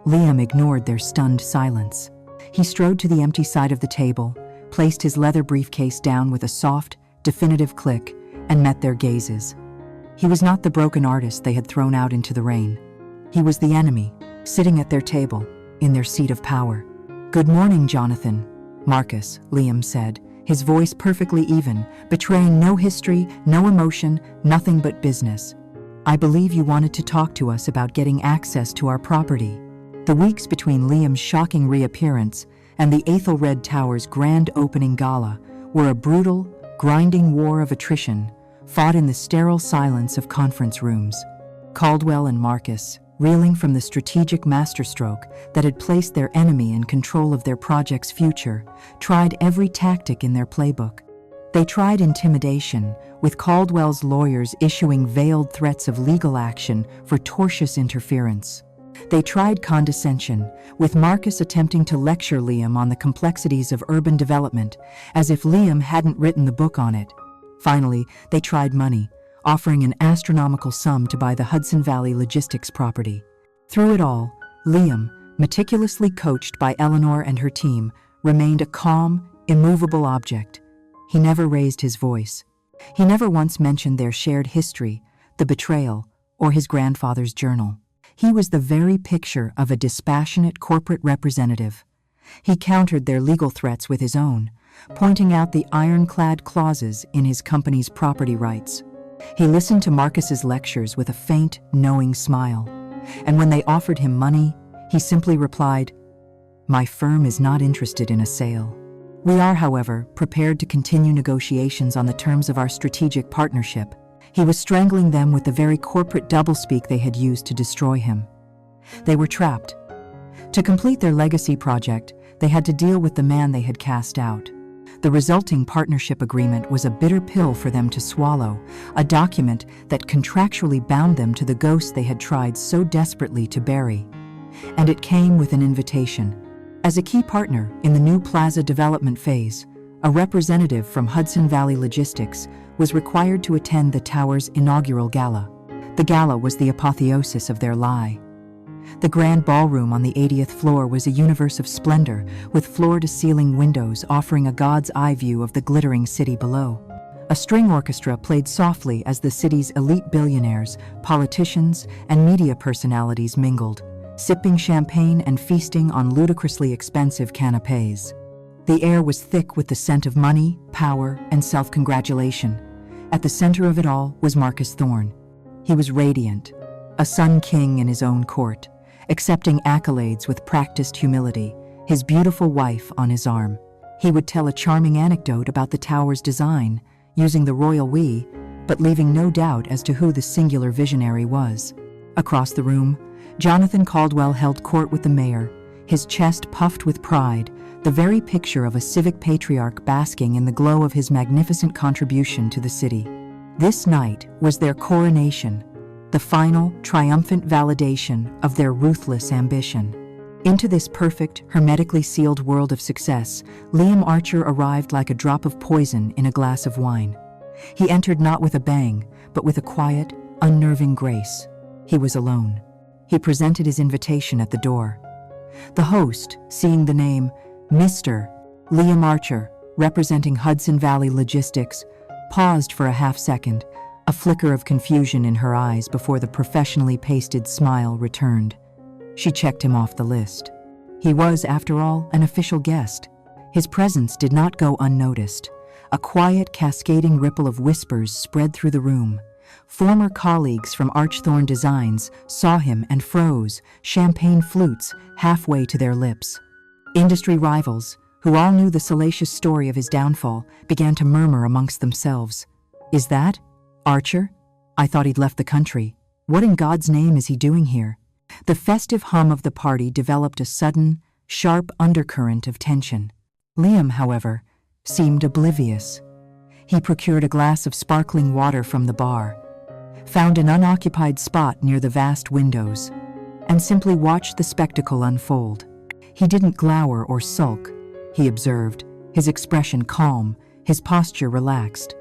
Liam ignored their stunned silence. He strode to the empty side of the table, placed his leather briefcase down with a soft, definitive click, and met their gazes. He was not the broken artist they had thrown out into the rain. He was the enemy, sitting at their table, in their seat of power. "Good morning, Jonathan." "Marcus," Liam said, his voice perfectly even, betraying no history, no emotion, nothing but business. "I believe you wanted to talk to us about getting access to our property." The weeks between Liam's shocking reappearance and the Athelred Tower's grand opening gala were a brutal, grinding war of attrition, fought in the sterile silence of conference rooms. Caldwell and Marcus, reeling from the strategic masterstroke that had placed their enemy in control of their project's future, tried every tactic in their playbook. They tried intimidation, with Caldwell's lawyers issuing veiled threats of legal action for tortious interference. They tried condescension, with Marcus attempting to lecture Liam on the complexities of urban development, as if Liam hadn't written the book on it. Finally, they tried money, offering an astronomical sum to buy the Hudson Valley Logistics property. Through it all, Liam, meticulously coached by Eleanor and her team, remained a calm, immovable object. He never raised his voice. He never once mentioned their shared history, the betrayal, or his grandfather's journal. He was the very picture of a dispassionate corporate representative. He countered their legal threats with his own, pointing out the ironclad clauses in his company's property rights. He listened to Marcus's lectures with a faint, knowing smile, and when they offered him money, he simply replied, "My firm is not interested in a sale. We are, however, prepared to continue negotiations on the terms of our strategic partnership." He was strangling them with the very corporate doublespeak they had used to destroy him. They were trapped. To complete their legacy project, they had to deal with the man they had cast out. The resulting partnership agreement was a bitter pill for them to swallow, a document that contractually bound them to the ghost they had tried so desperately to bury. And it came with an invitation. As a key partner in the new plaza development phase, a representative from Hudson Valley Logistics was required to attend the tower's inaugural gala. The gala was the apotheosis of their lie. The grand ballroom on the 80th floor was a universe of splendor, with floor-to-ceiling windows offering a god's eye view of the glittering city below. A string orchestra played softly as the city's elite billionaires, politicians, and media personalities mingled, sipping champagne and feasting on ludicrously expensive canapés. The air was thick with the scent of money, power, and self-congratulation. At the center of it all was Marcus Thorne. He was radiant, a sun king in his own court, accepting accolades with practiced humility, his beautiful wife on his arm. He would tell a charming anecdote about the tower's design, using the royal we, but leaving no doubt as to who the singular visionary was. Across the room, Jonathan Caldwell held court with the mayor, his chest puffed with pride, the very picture of a civic patriarch basking in the glow of his magnificent contribution to the city. This night was their coronation, the final, triumphant validation of their ruthless ambition. Into this perfect, hermetically sealed world of success, Liam Archer arrived like a drop of poison in a glass of wine. He entered not with a bang, but with a quiet, unnerving grace. He was alone. He presented his invitation at the door. The host, seeing the name, Mr. Liam Archer, representing Hudson Valley Logistics, paused for a half-second, a flicker of confusion in her eyes before the professionally pasted smile returned. She checked him off the list. He was, after all, an official guest. His presence did not go unnoticed. A quiet, cascading ripple of whispers spread through the room. Former colleagues from Archthorne Designs saw him and froze, champagne flutes halfway to their lips. Industry rivals, who all knew the salacious story of his downfall, began to murmur amongst themselves. "Is that Archer? I thought he'd left the country. What in God's name is he doing here?" The festive hum of the party developed a sudden, sharp undercurrent of tension. Liam, however, seemed oblivious. He procured a glass of sparkling water from the bar, found an unoccupied spot near the vast windows, and simply watched the spectacle unfold. He didn't glower or sulk. He observed, his expression calm, his posture relaxed.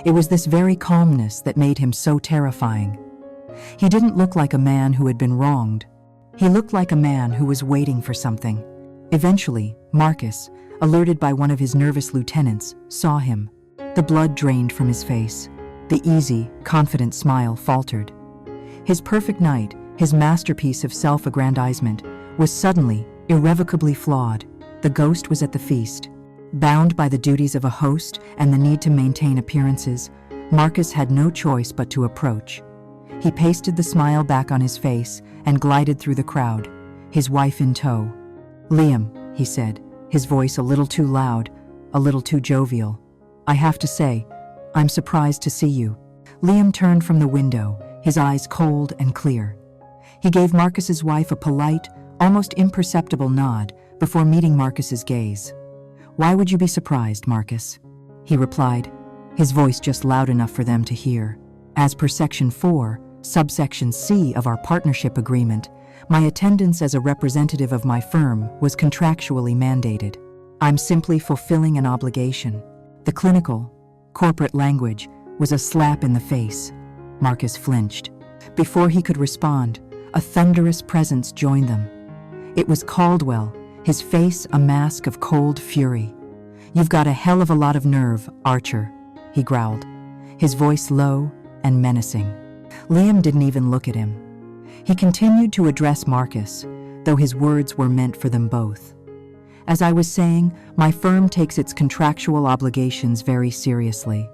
It was this very calmness that made him so terrifying. He didn't look like a man who had been wronged. He looked like a man who was waiting for something. Eventually, Marcus, alerted by one of his nervous lieutenants, saw him. The blood drained from his face. The easy, confident smile faltered. His perfect night, his masterpiece of self-aggrandizement, was suddenly, irrevocably flawed. The ghost was at the feast. Bound by the duties of a host and the need to maintain appearances, Marcus had no choice but to approach. He pasted the smile back on his face and glided through the crowd, his wife in tow. "Liam," he said, his voice a little too loud, a little too jovial. "I have to say, I'm surprised to see you." Liam turned from the window, his eyes cold and clear. He gave Marcus's wife a polite, almost imperceptible nod before meeting Marcus's gaze. "Why would you be surprised, Marcus?" he replied, his voice just loud enough for them to hear. "As per Section 4, Subsection C of our partnership agreement, my attendance as a representative of my firm was contractually mandated. I'm simply fulfilling an obligation." The clinical, corporate language was a slap in the face. Marcus flinched. Before he could respond, a thunderous presence joined them. It was Caldwell, his face a mask of cold fury. "You've got a hell of a lot of nerve, Archer," he growled, his voice low and menacing. Liam didn't even look at him. He continued to address Marcus, though his words were meant for them both. "As I was saying, my firm takes its contractual obligations very seriously,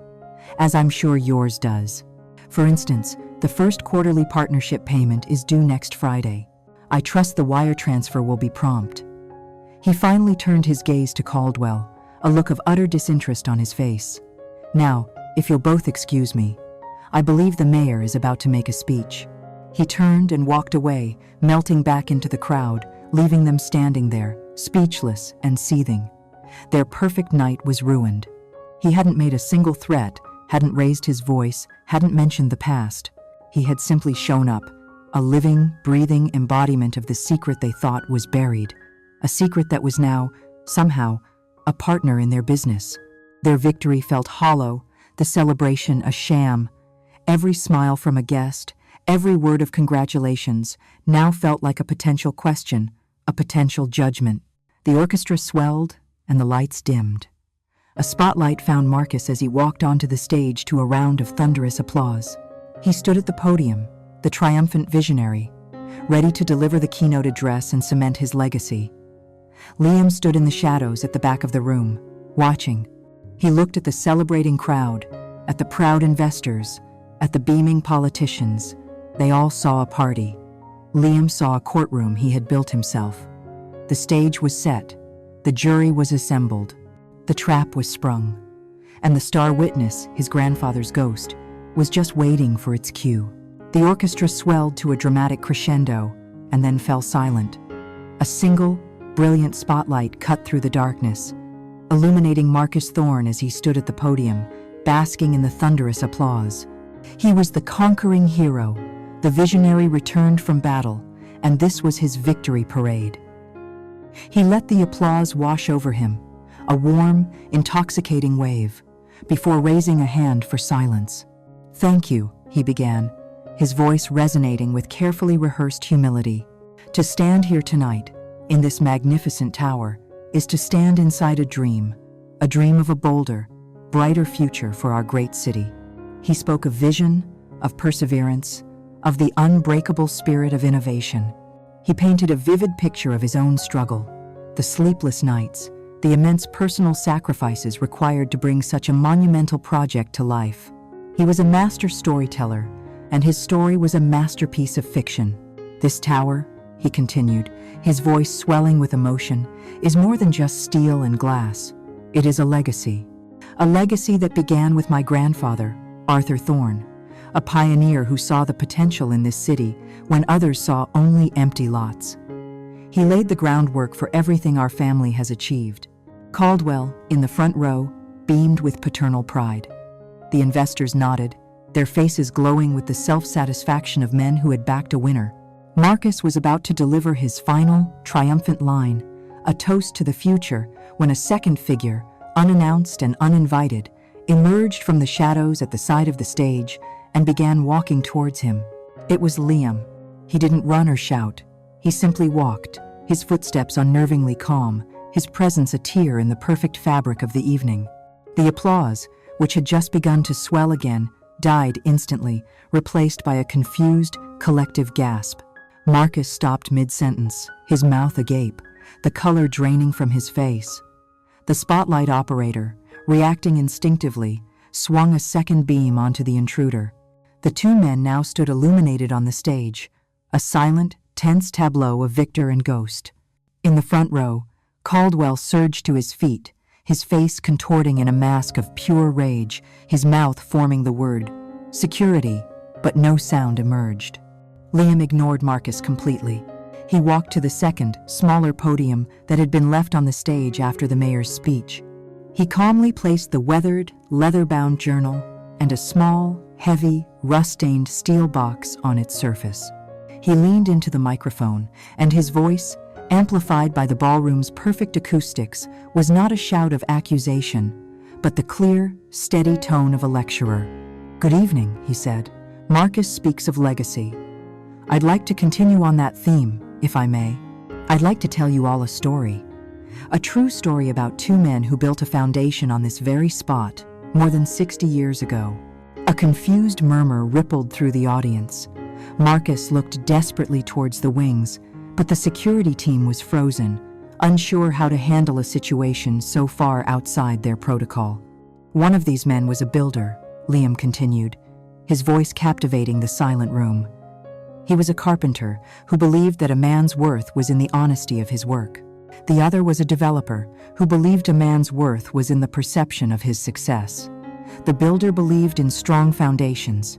as I'm sure yours does. For instance, the first quarterly partnership payment is due next Friday. I trust the wire transfer will be prompt." He finally turned his gaze to Caldwell, a look of utter disinterest on his face. "Now, if you'll both excuse me, I believe the mayor is about to make a speech." He turned and walked away, melting back into the crowd, leaving them standing there, speechless and seething. Their perfect night was ruined. He hadn't made a single threat, hadn't raised his voice, hadn't mentioned the past. He had simply shown up, a living, breathing embodiment of the secret they thought was buried, a secret that was now, somehow, a partner in their business. Their victory felt hollow, the celebration a sham. Every smile from a guest, every word of congratulations, now felt like a potential question, a potential judgment. The orchestra swelled and the lights dimmed. A spotlight found Marcus as he walked onto the stage to a round of thunderous applause. He stood at the podium, the triumphant visionary, ready to deliver the keynote address and cement his legacy. Liam stood in the shadows at the back of the room, watching. He looked at the celebrating crowd, at the proud investors, at the beaming politicians. They all saw a party. Liam saw a courtroom he had built himself. The stage was set. The jury was assembled. The trap was sprung, and the star witness, his grandfather's ghost, was just waiting for its cue. The orchestra swelled to a dramatic crescendo and then fell silent. A single, brilliant spotlight cut through the darkness, illuminating Marcus Thorne as he stood at the podium, basking in the thunderous applause. He was the conquering hero. The visionary returned from battle, and this was his victory parade. He let the applause wash over him, a warm, intoxicating wave, before raising a hand for silence. "Thank you," he began, his voice resonating with carefully rehearsed humility. "To stand here tonight, in this magnificent tower, is to stand inside a dream of a bolder, brighter future for our great city." He spoke of vision, of perseverance, of the unbreakable spirit of innovation. He painted a vivid picture of his own struggle, the sleepless nights, the immense personal sacrifices required to bring such a monumental project to life. He was a master storyteller, and his story was a masterpiece of fiction. "This tower," he continued, his voice swelling with emotion, "is more than just steel and glass. It is a legacy that began with my grandfather, Arthur Thorne, a pioneer who saw the potential in this city when others saw only empty lots. He laid the groundwork for everything our family has achieved." Caldwell, in the front row, beamed with paternal pride. The investors nodded, their faces glowing with the self-satisfaction of men who had backed a winner. Marcus was about to deliver his final, triumphant line, a toast to the future, when a second figure, unannounced and uninvited, emerged from the shadows at the side of the stage and began walking towards him. It was Liam. He didn't run or shout. He simply walked, his footsteps unnervingly calm, his presence a tear in the perfect fabric of the evening. The applause, which had just begun to swell again, died instantly, replaced by a confused, collective gasp. Marcus stopped mid-sentence, his mouth agape, the color draining from his face. The spotlight operator, reacting instinctively, swung a second beam onto the intruder. The two men now stood illuminated on the stage, a silent, tense tableau of victor and ghost. In the front row, Caldwell surged to his feet, his face contorting in a mask of pure rage, his mouth forming the word "security," but no sound emerged. Liam ignored Marcus completely. He walked to the second, smaller podium that had been left on the stage after the mayor's speech. He calmly placed the weathered, leather-bound journal and a small, heavy, rust-stained steel box on its surface. He leaned into the microphone, and his voice, amplified by the ballroom's perfect acoustics, was not a shout of accusation, but the clear, steady tone of a lecturer. "Good evening," he said. "Marcus speaks of legacy. I'd like to continue on that theme, if I may. I'd like to tell you all a story. A true story about two men who built a foundation on this very spot more than 60 years ago." A confused murmur rippled through the audience. Marcus looked desperately towards the wings, but the security team was frozen, unsure how to handle a situation so far outside their protocol. "One of these men was a builder," Liam continued, his voice captivating the silent room. "He was a carpenter who believed that a man's worth was in the honesty of his work. The other was a developer who believed a man's worth was in the perception of his success. The builder believed in strong foundations.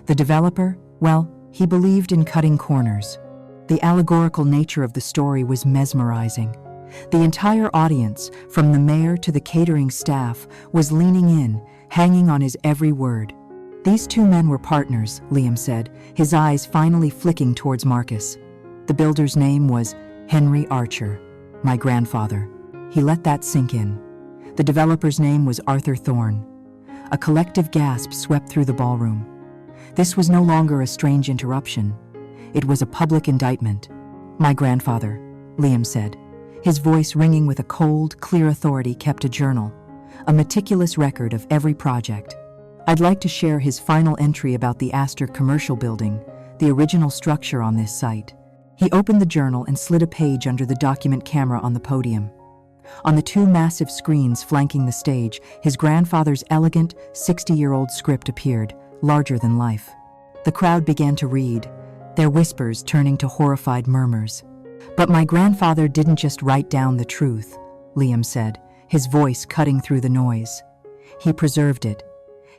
The developer, well, he believed in cutting corners." The allegorical nature of the story was mesmerizing. The entire audience, from the mayor to the catering staff, was leaning in, hanging on his every word. "These two men were partners," Liam said, his eyes finally flicking towards Marcus. "The builder's name was Henry Archer, my grandfather." He let that sink in. "The developer's name was Arthur Thorne." A collective gasp swept through the ballroom. This was no longer a strange interruption. It was a public indictment. "My grandfather," Liam said, his voice ringing with a cold, clear authority, kept a journal, a meticulous record of every project. "I'd like to share his final entry about the Astor Commercial Building, the original structure on this site." He opened the journal and slid a page under the document camera on the podium. On the two massive screens flanking the stage, his grandfather's elegant, 60-year-old script appeared, larger than life. The crowd began to read, their whispers turning to horrified murmurs. "But my grandfather didn't just write down the truth," Liam said, his voice cutting through the noise. He preserved it.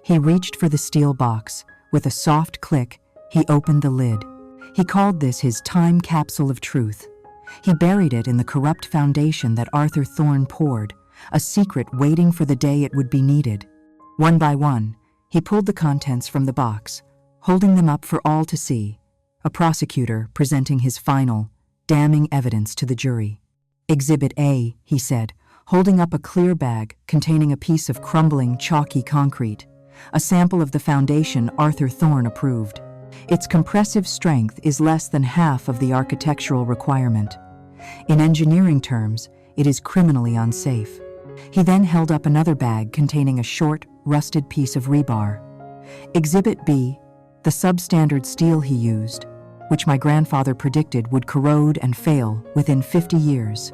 He reached for the steel box. With a soft click, he opened the lid. He called this his time capsule of truth. He buried it in the corrupt foundation that Arthur Thorne poured, a secret waiting for the day it would be needed. One by one, he pulled the contents from the box, holding them up for all to see, a prosecutor presenting his final, damning evidence to the jury. "Exhibit A," he said, holding up a clear bag containing a piece of crumbling, chalky concrete, a sample of the foundation Arthur Thorne approved. Its compressive strength is less than half of the architectural requirement. In engineering terms, it is criminally unsafe. He then held up another bag containing a short, rusted piece of rebar. "Exhibit B, the substandard steel he used, which my grandfather predicted would corrode and fail within 50 years.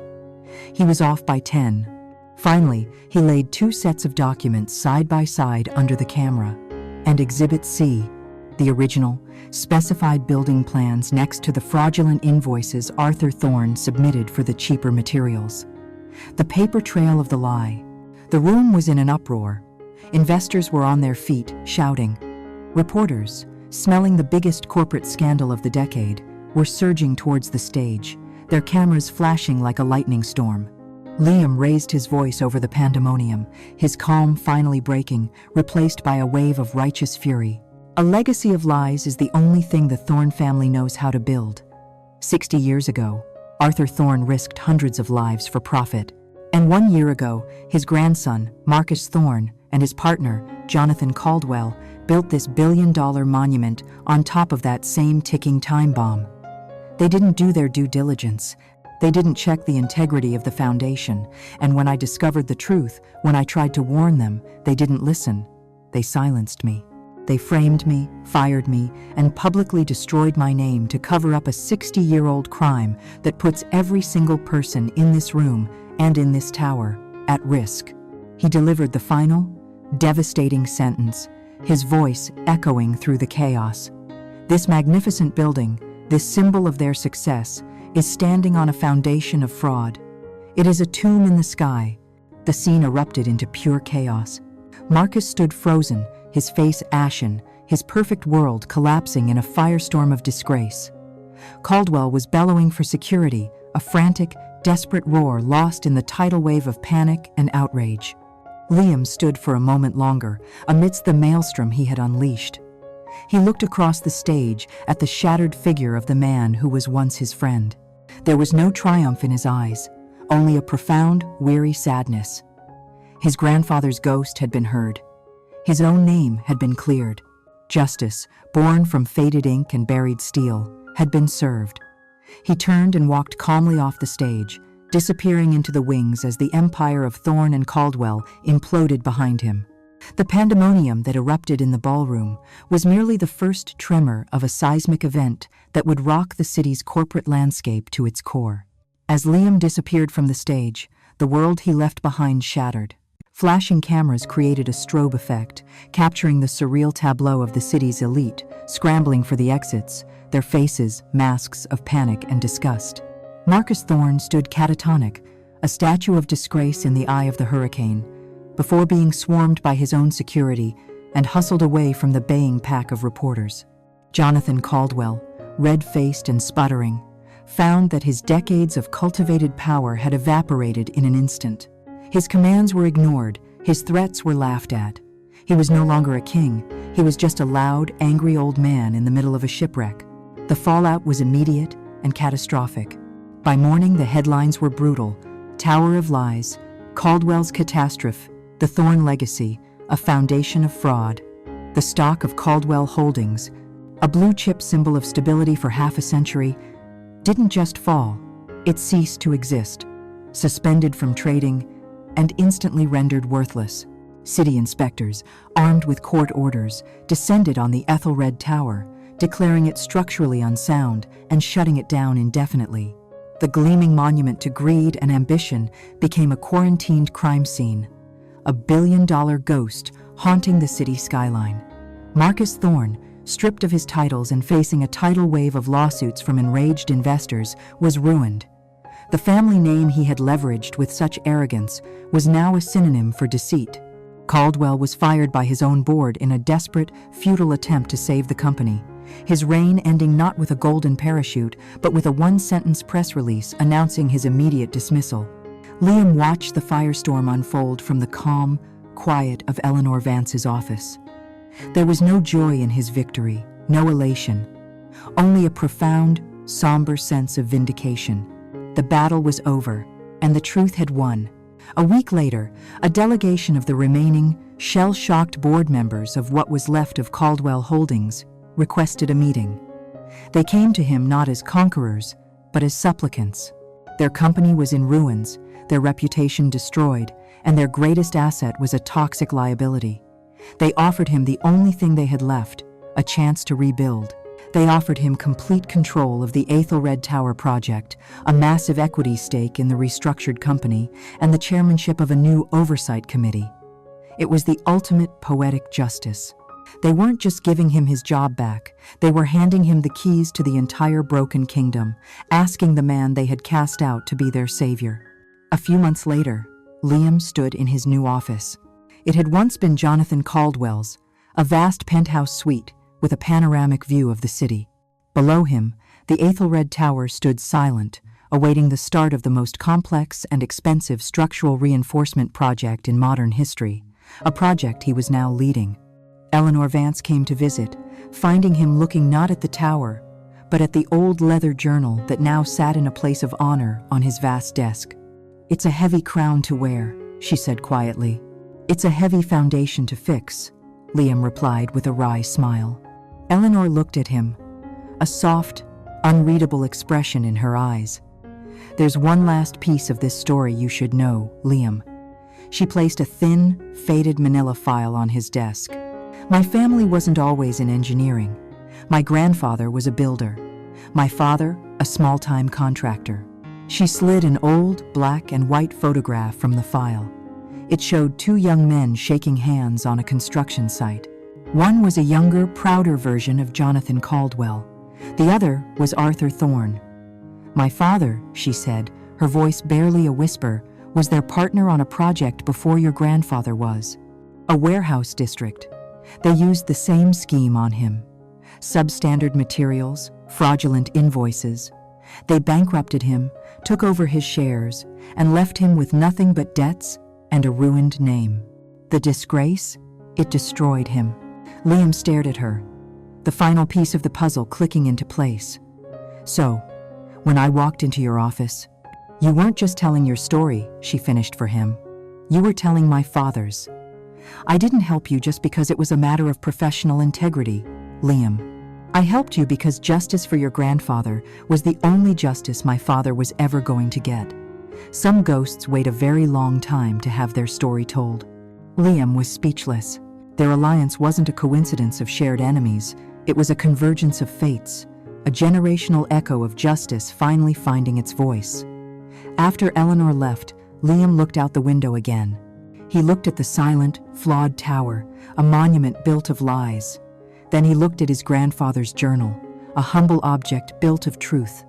He was off by 10. Finally, he laid 2 sets of documents side by side under the camera. And Exhibit C, the original, specified building plans next to the fraudulent invoices Arthur Thorne submitted for the cheaper materials. The paper trail of the lie. The room was in an uproar. Investors were on their feet, shouting. Reporters, smelling the biggest corporate scandal of the decade, were surging towards the stage, their cameras flashing like a lightning storm. Liam raised his voice over the pandemonium, his calm finally breaking, replaced by a wave of righteous fury. "A legacy of lies is the only thing the Thorne family knows how to build. 60 years ago, Arthur Thorne risked hundreds of lives for profit. And 1 year ago, his grandson, Marcus Thorne, and his partner, Jonathan Caldwell, built this billion-dollar monument on top of that same ticking time bomb. They didn't do their due diligence. They didn't check the integrity of the foundation. And when I discovered the truth, when I tried to warn them, they didn't listen. They silenced me. They framed me, fired me, and publicly destroyed my name to cover up a 60-year-old crime that puts every single person in this room and in this tower at risk." He delivered the final, devastating sentence, his voice echoing through the chaos. "This magnificent building, this symbol of their success, is standing on a foundation of fraud. It is a tomb in the sky." The scene erupted into pure chaos. Marcus stood frozen, his face ashen, his perfect world collapsing in a firestorm of disgrace. Caldwell was bellowing for security, a frantic, desperate roar lost in the tidal wave of panic and outrage. Liam stood for a moment longer, amidst the maelstrom he had unleashed. He looked across the stage at the shattered figure of the man who was once his friend. There was no triumph in his eyes, only a profound, weary sadness. His grandfather's ghost had been heard. His own name had been cleared. Justice, born from faded ink and buried steel, had been served. He turned and walked calmly off the stage, disappearing into the wings as the empire of Thorne and Caldwell imploded behind him. The pandemonium that erupted in the ballroom was merely the first tremor of a seismic event that would rock the city's corporate landscape to its core. As Liam disappeared from the stage, the world he left behind shattered. Flashing cameras created a strobe effect, capturing the surreal tableau of the city's elite, scrambling for the exits, their faces masks of panic and disgust. Marcus Thorne stood catatonic, a statue of disgrace in the eye of the hurricane, before being swarmed by his own security and hustled away from the baying pack of reporters. Jonathan Caldwell, red-faced and sputtering, found that his decades of cultivated power had evaporated in an instant. His commands were ignored, his threats were laughed at. He was no longer a king, he was just a loud, angry old man in the middle of a shipwreck. The fallout was immediate and catastrophic. By morning, the headlines were brutal. Tower of Lies, Caldwell's catastrophe, the Thorne legacy, a foundation of fraud. The stock of Caldwell Holdings, a blue-chip symbol of stability for half a century, didn't just fall, it ceased to exist, suspended from trading, and instantly rendered worthless. City inspectors, armed with court orders, descended on the Ethelred Tower, declaring it structurally unsound and shutting it down indefinitely. The gleaming monument to greed and ambition became a quarantined crime scene, a billion-dollar ghost haunting the city skyline. Marcus Thorne, stripped of his titles and facing a tidal wave of lawsuits from enraged investors, was ruined. The family name he had leveraged with such arrogance was now a synonym for deceit. Caldwell was fired by his own board in a desperate, futile attempt to save the company, his reign ending not with a golden parachute, but with a one-sentence press release announcing his immediate dismissal. Liam watched the firestorm unfold from the calm, quiet of Eleanor Vance's office. There was no joy in his victory, no elation, only a profound, somber sense of vindication. The battle was over, and the truth had won. A week later, a delegation of the remaining, shell-shocked board members of what was left of Caldwell Holdings requested a meeting. They came to him not as conquerors, but as supplicants. Their company was in ruins, their reputation destroyed, and their greatest asset was a toxic liability. They offered him the only thing they had left, a chance to rebuild. They offered him complete control of the Aethelred Tower project, a massive equity stake in the restructured company, and the chairmanship of a new oversight committee. It was the ultimate poetic justice. They weren't just giving him his job back, they were handing him the keys to the entire broken kingdom, asking the man they had cast out to be their savior. A few months later, Liam stood in his new office. It had once been Jonathan Caldwell's, a vast penthouse suite with a panoramic view of the city. Below him, the Aethelred Tower stood silent, awaiting the start of the most complex and expensive structural reinforcement project in modern history, a project he was now leading. Eleanor Vance came to visit, finding him looking not at the tower, but at the old leather journal that now sat in a place of honor on his vast desk. "It's a heavy crown to wear," she said quietly. "It's a heavy foundation to fix," Liam replied with a wry smile. Eleanor looked at him, a soft, unreadable expression in her eyes. "There's one last piece of this story you should know, Liam." She placed a thin, faded manila file on his desk. "My family wasn't always in engineering. My grandfather was a builder. My father, a small-time contractor." She slid an old black and white photograph from the file. It showed two young men shaking hands on a construction site. One was a younger, prouder version of Jonathan Caldwell. The other was Arthur Thorne. "My father," she said, her voice barely a whisper, "was their partner on a project before your grandfather was. A warehouse district. They used the same scheme on him. Substandard materials, fraudulent invoices. They bankrupted him, took over his shares, and left him with nothing but debts and a ruined name. The disgrace? It destroyed him." Liam stared at her, the final piece of the puzzle clicking into place. "So, when I walked into your office, you weren't just telling your story," she finished for him. "You were telling my father's. I didn't help you just because it was a matter of professional integrity, Liam. I helped you because justice for your grandfather was the only justice my father was ever going to get. Some ghosts wait a very long time to have their story told." Liam was speechless. Their alliance wasn't a coincidence of shared enemies, it was a convergence of fates, a generational echo of justice finally finding its voice. After Eleanor left, Liam looked out the window again. He looked at the silent, flawed tower, a monument built of lies. Then he looked at his grandfather's journal, a humble object built of truth.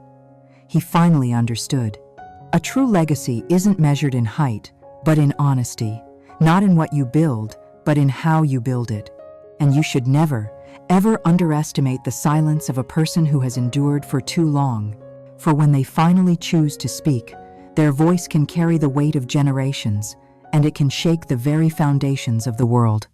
He finally understood. A true legacy isn't measured in height, but in honesty, not in what you build, but in how you build it. And you should never, ever underestimate the silence of a person who has endured for too long. For when they finally choose to speak, their voice can carry the weight of generations, and it can shake the very foundations of the world.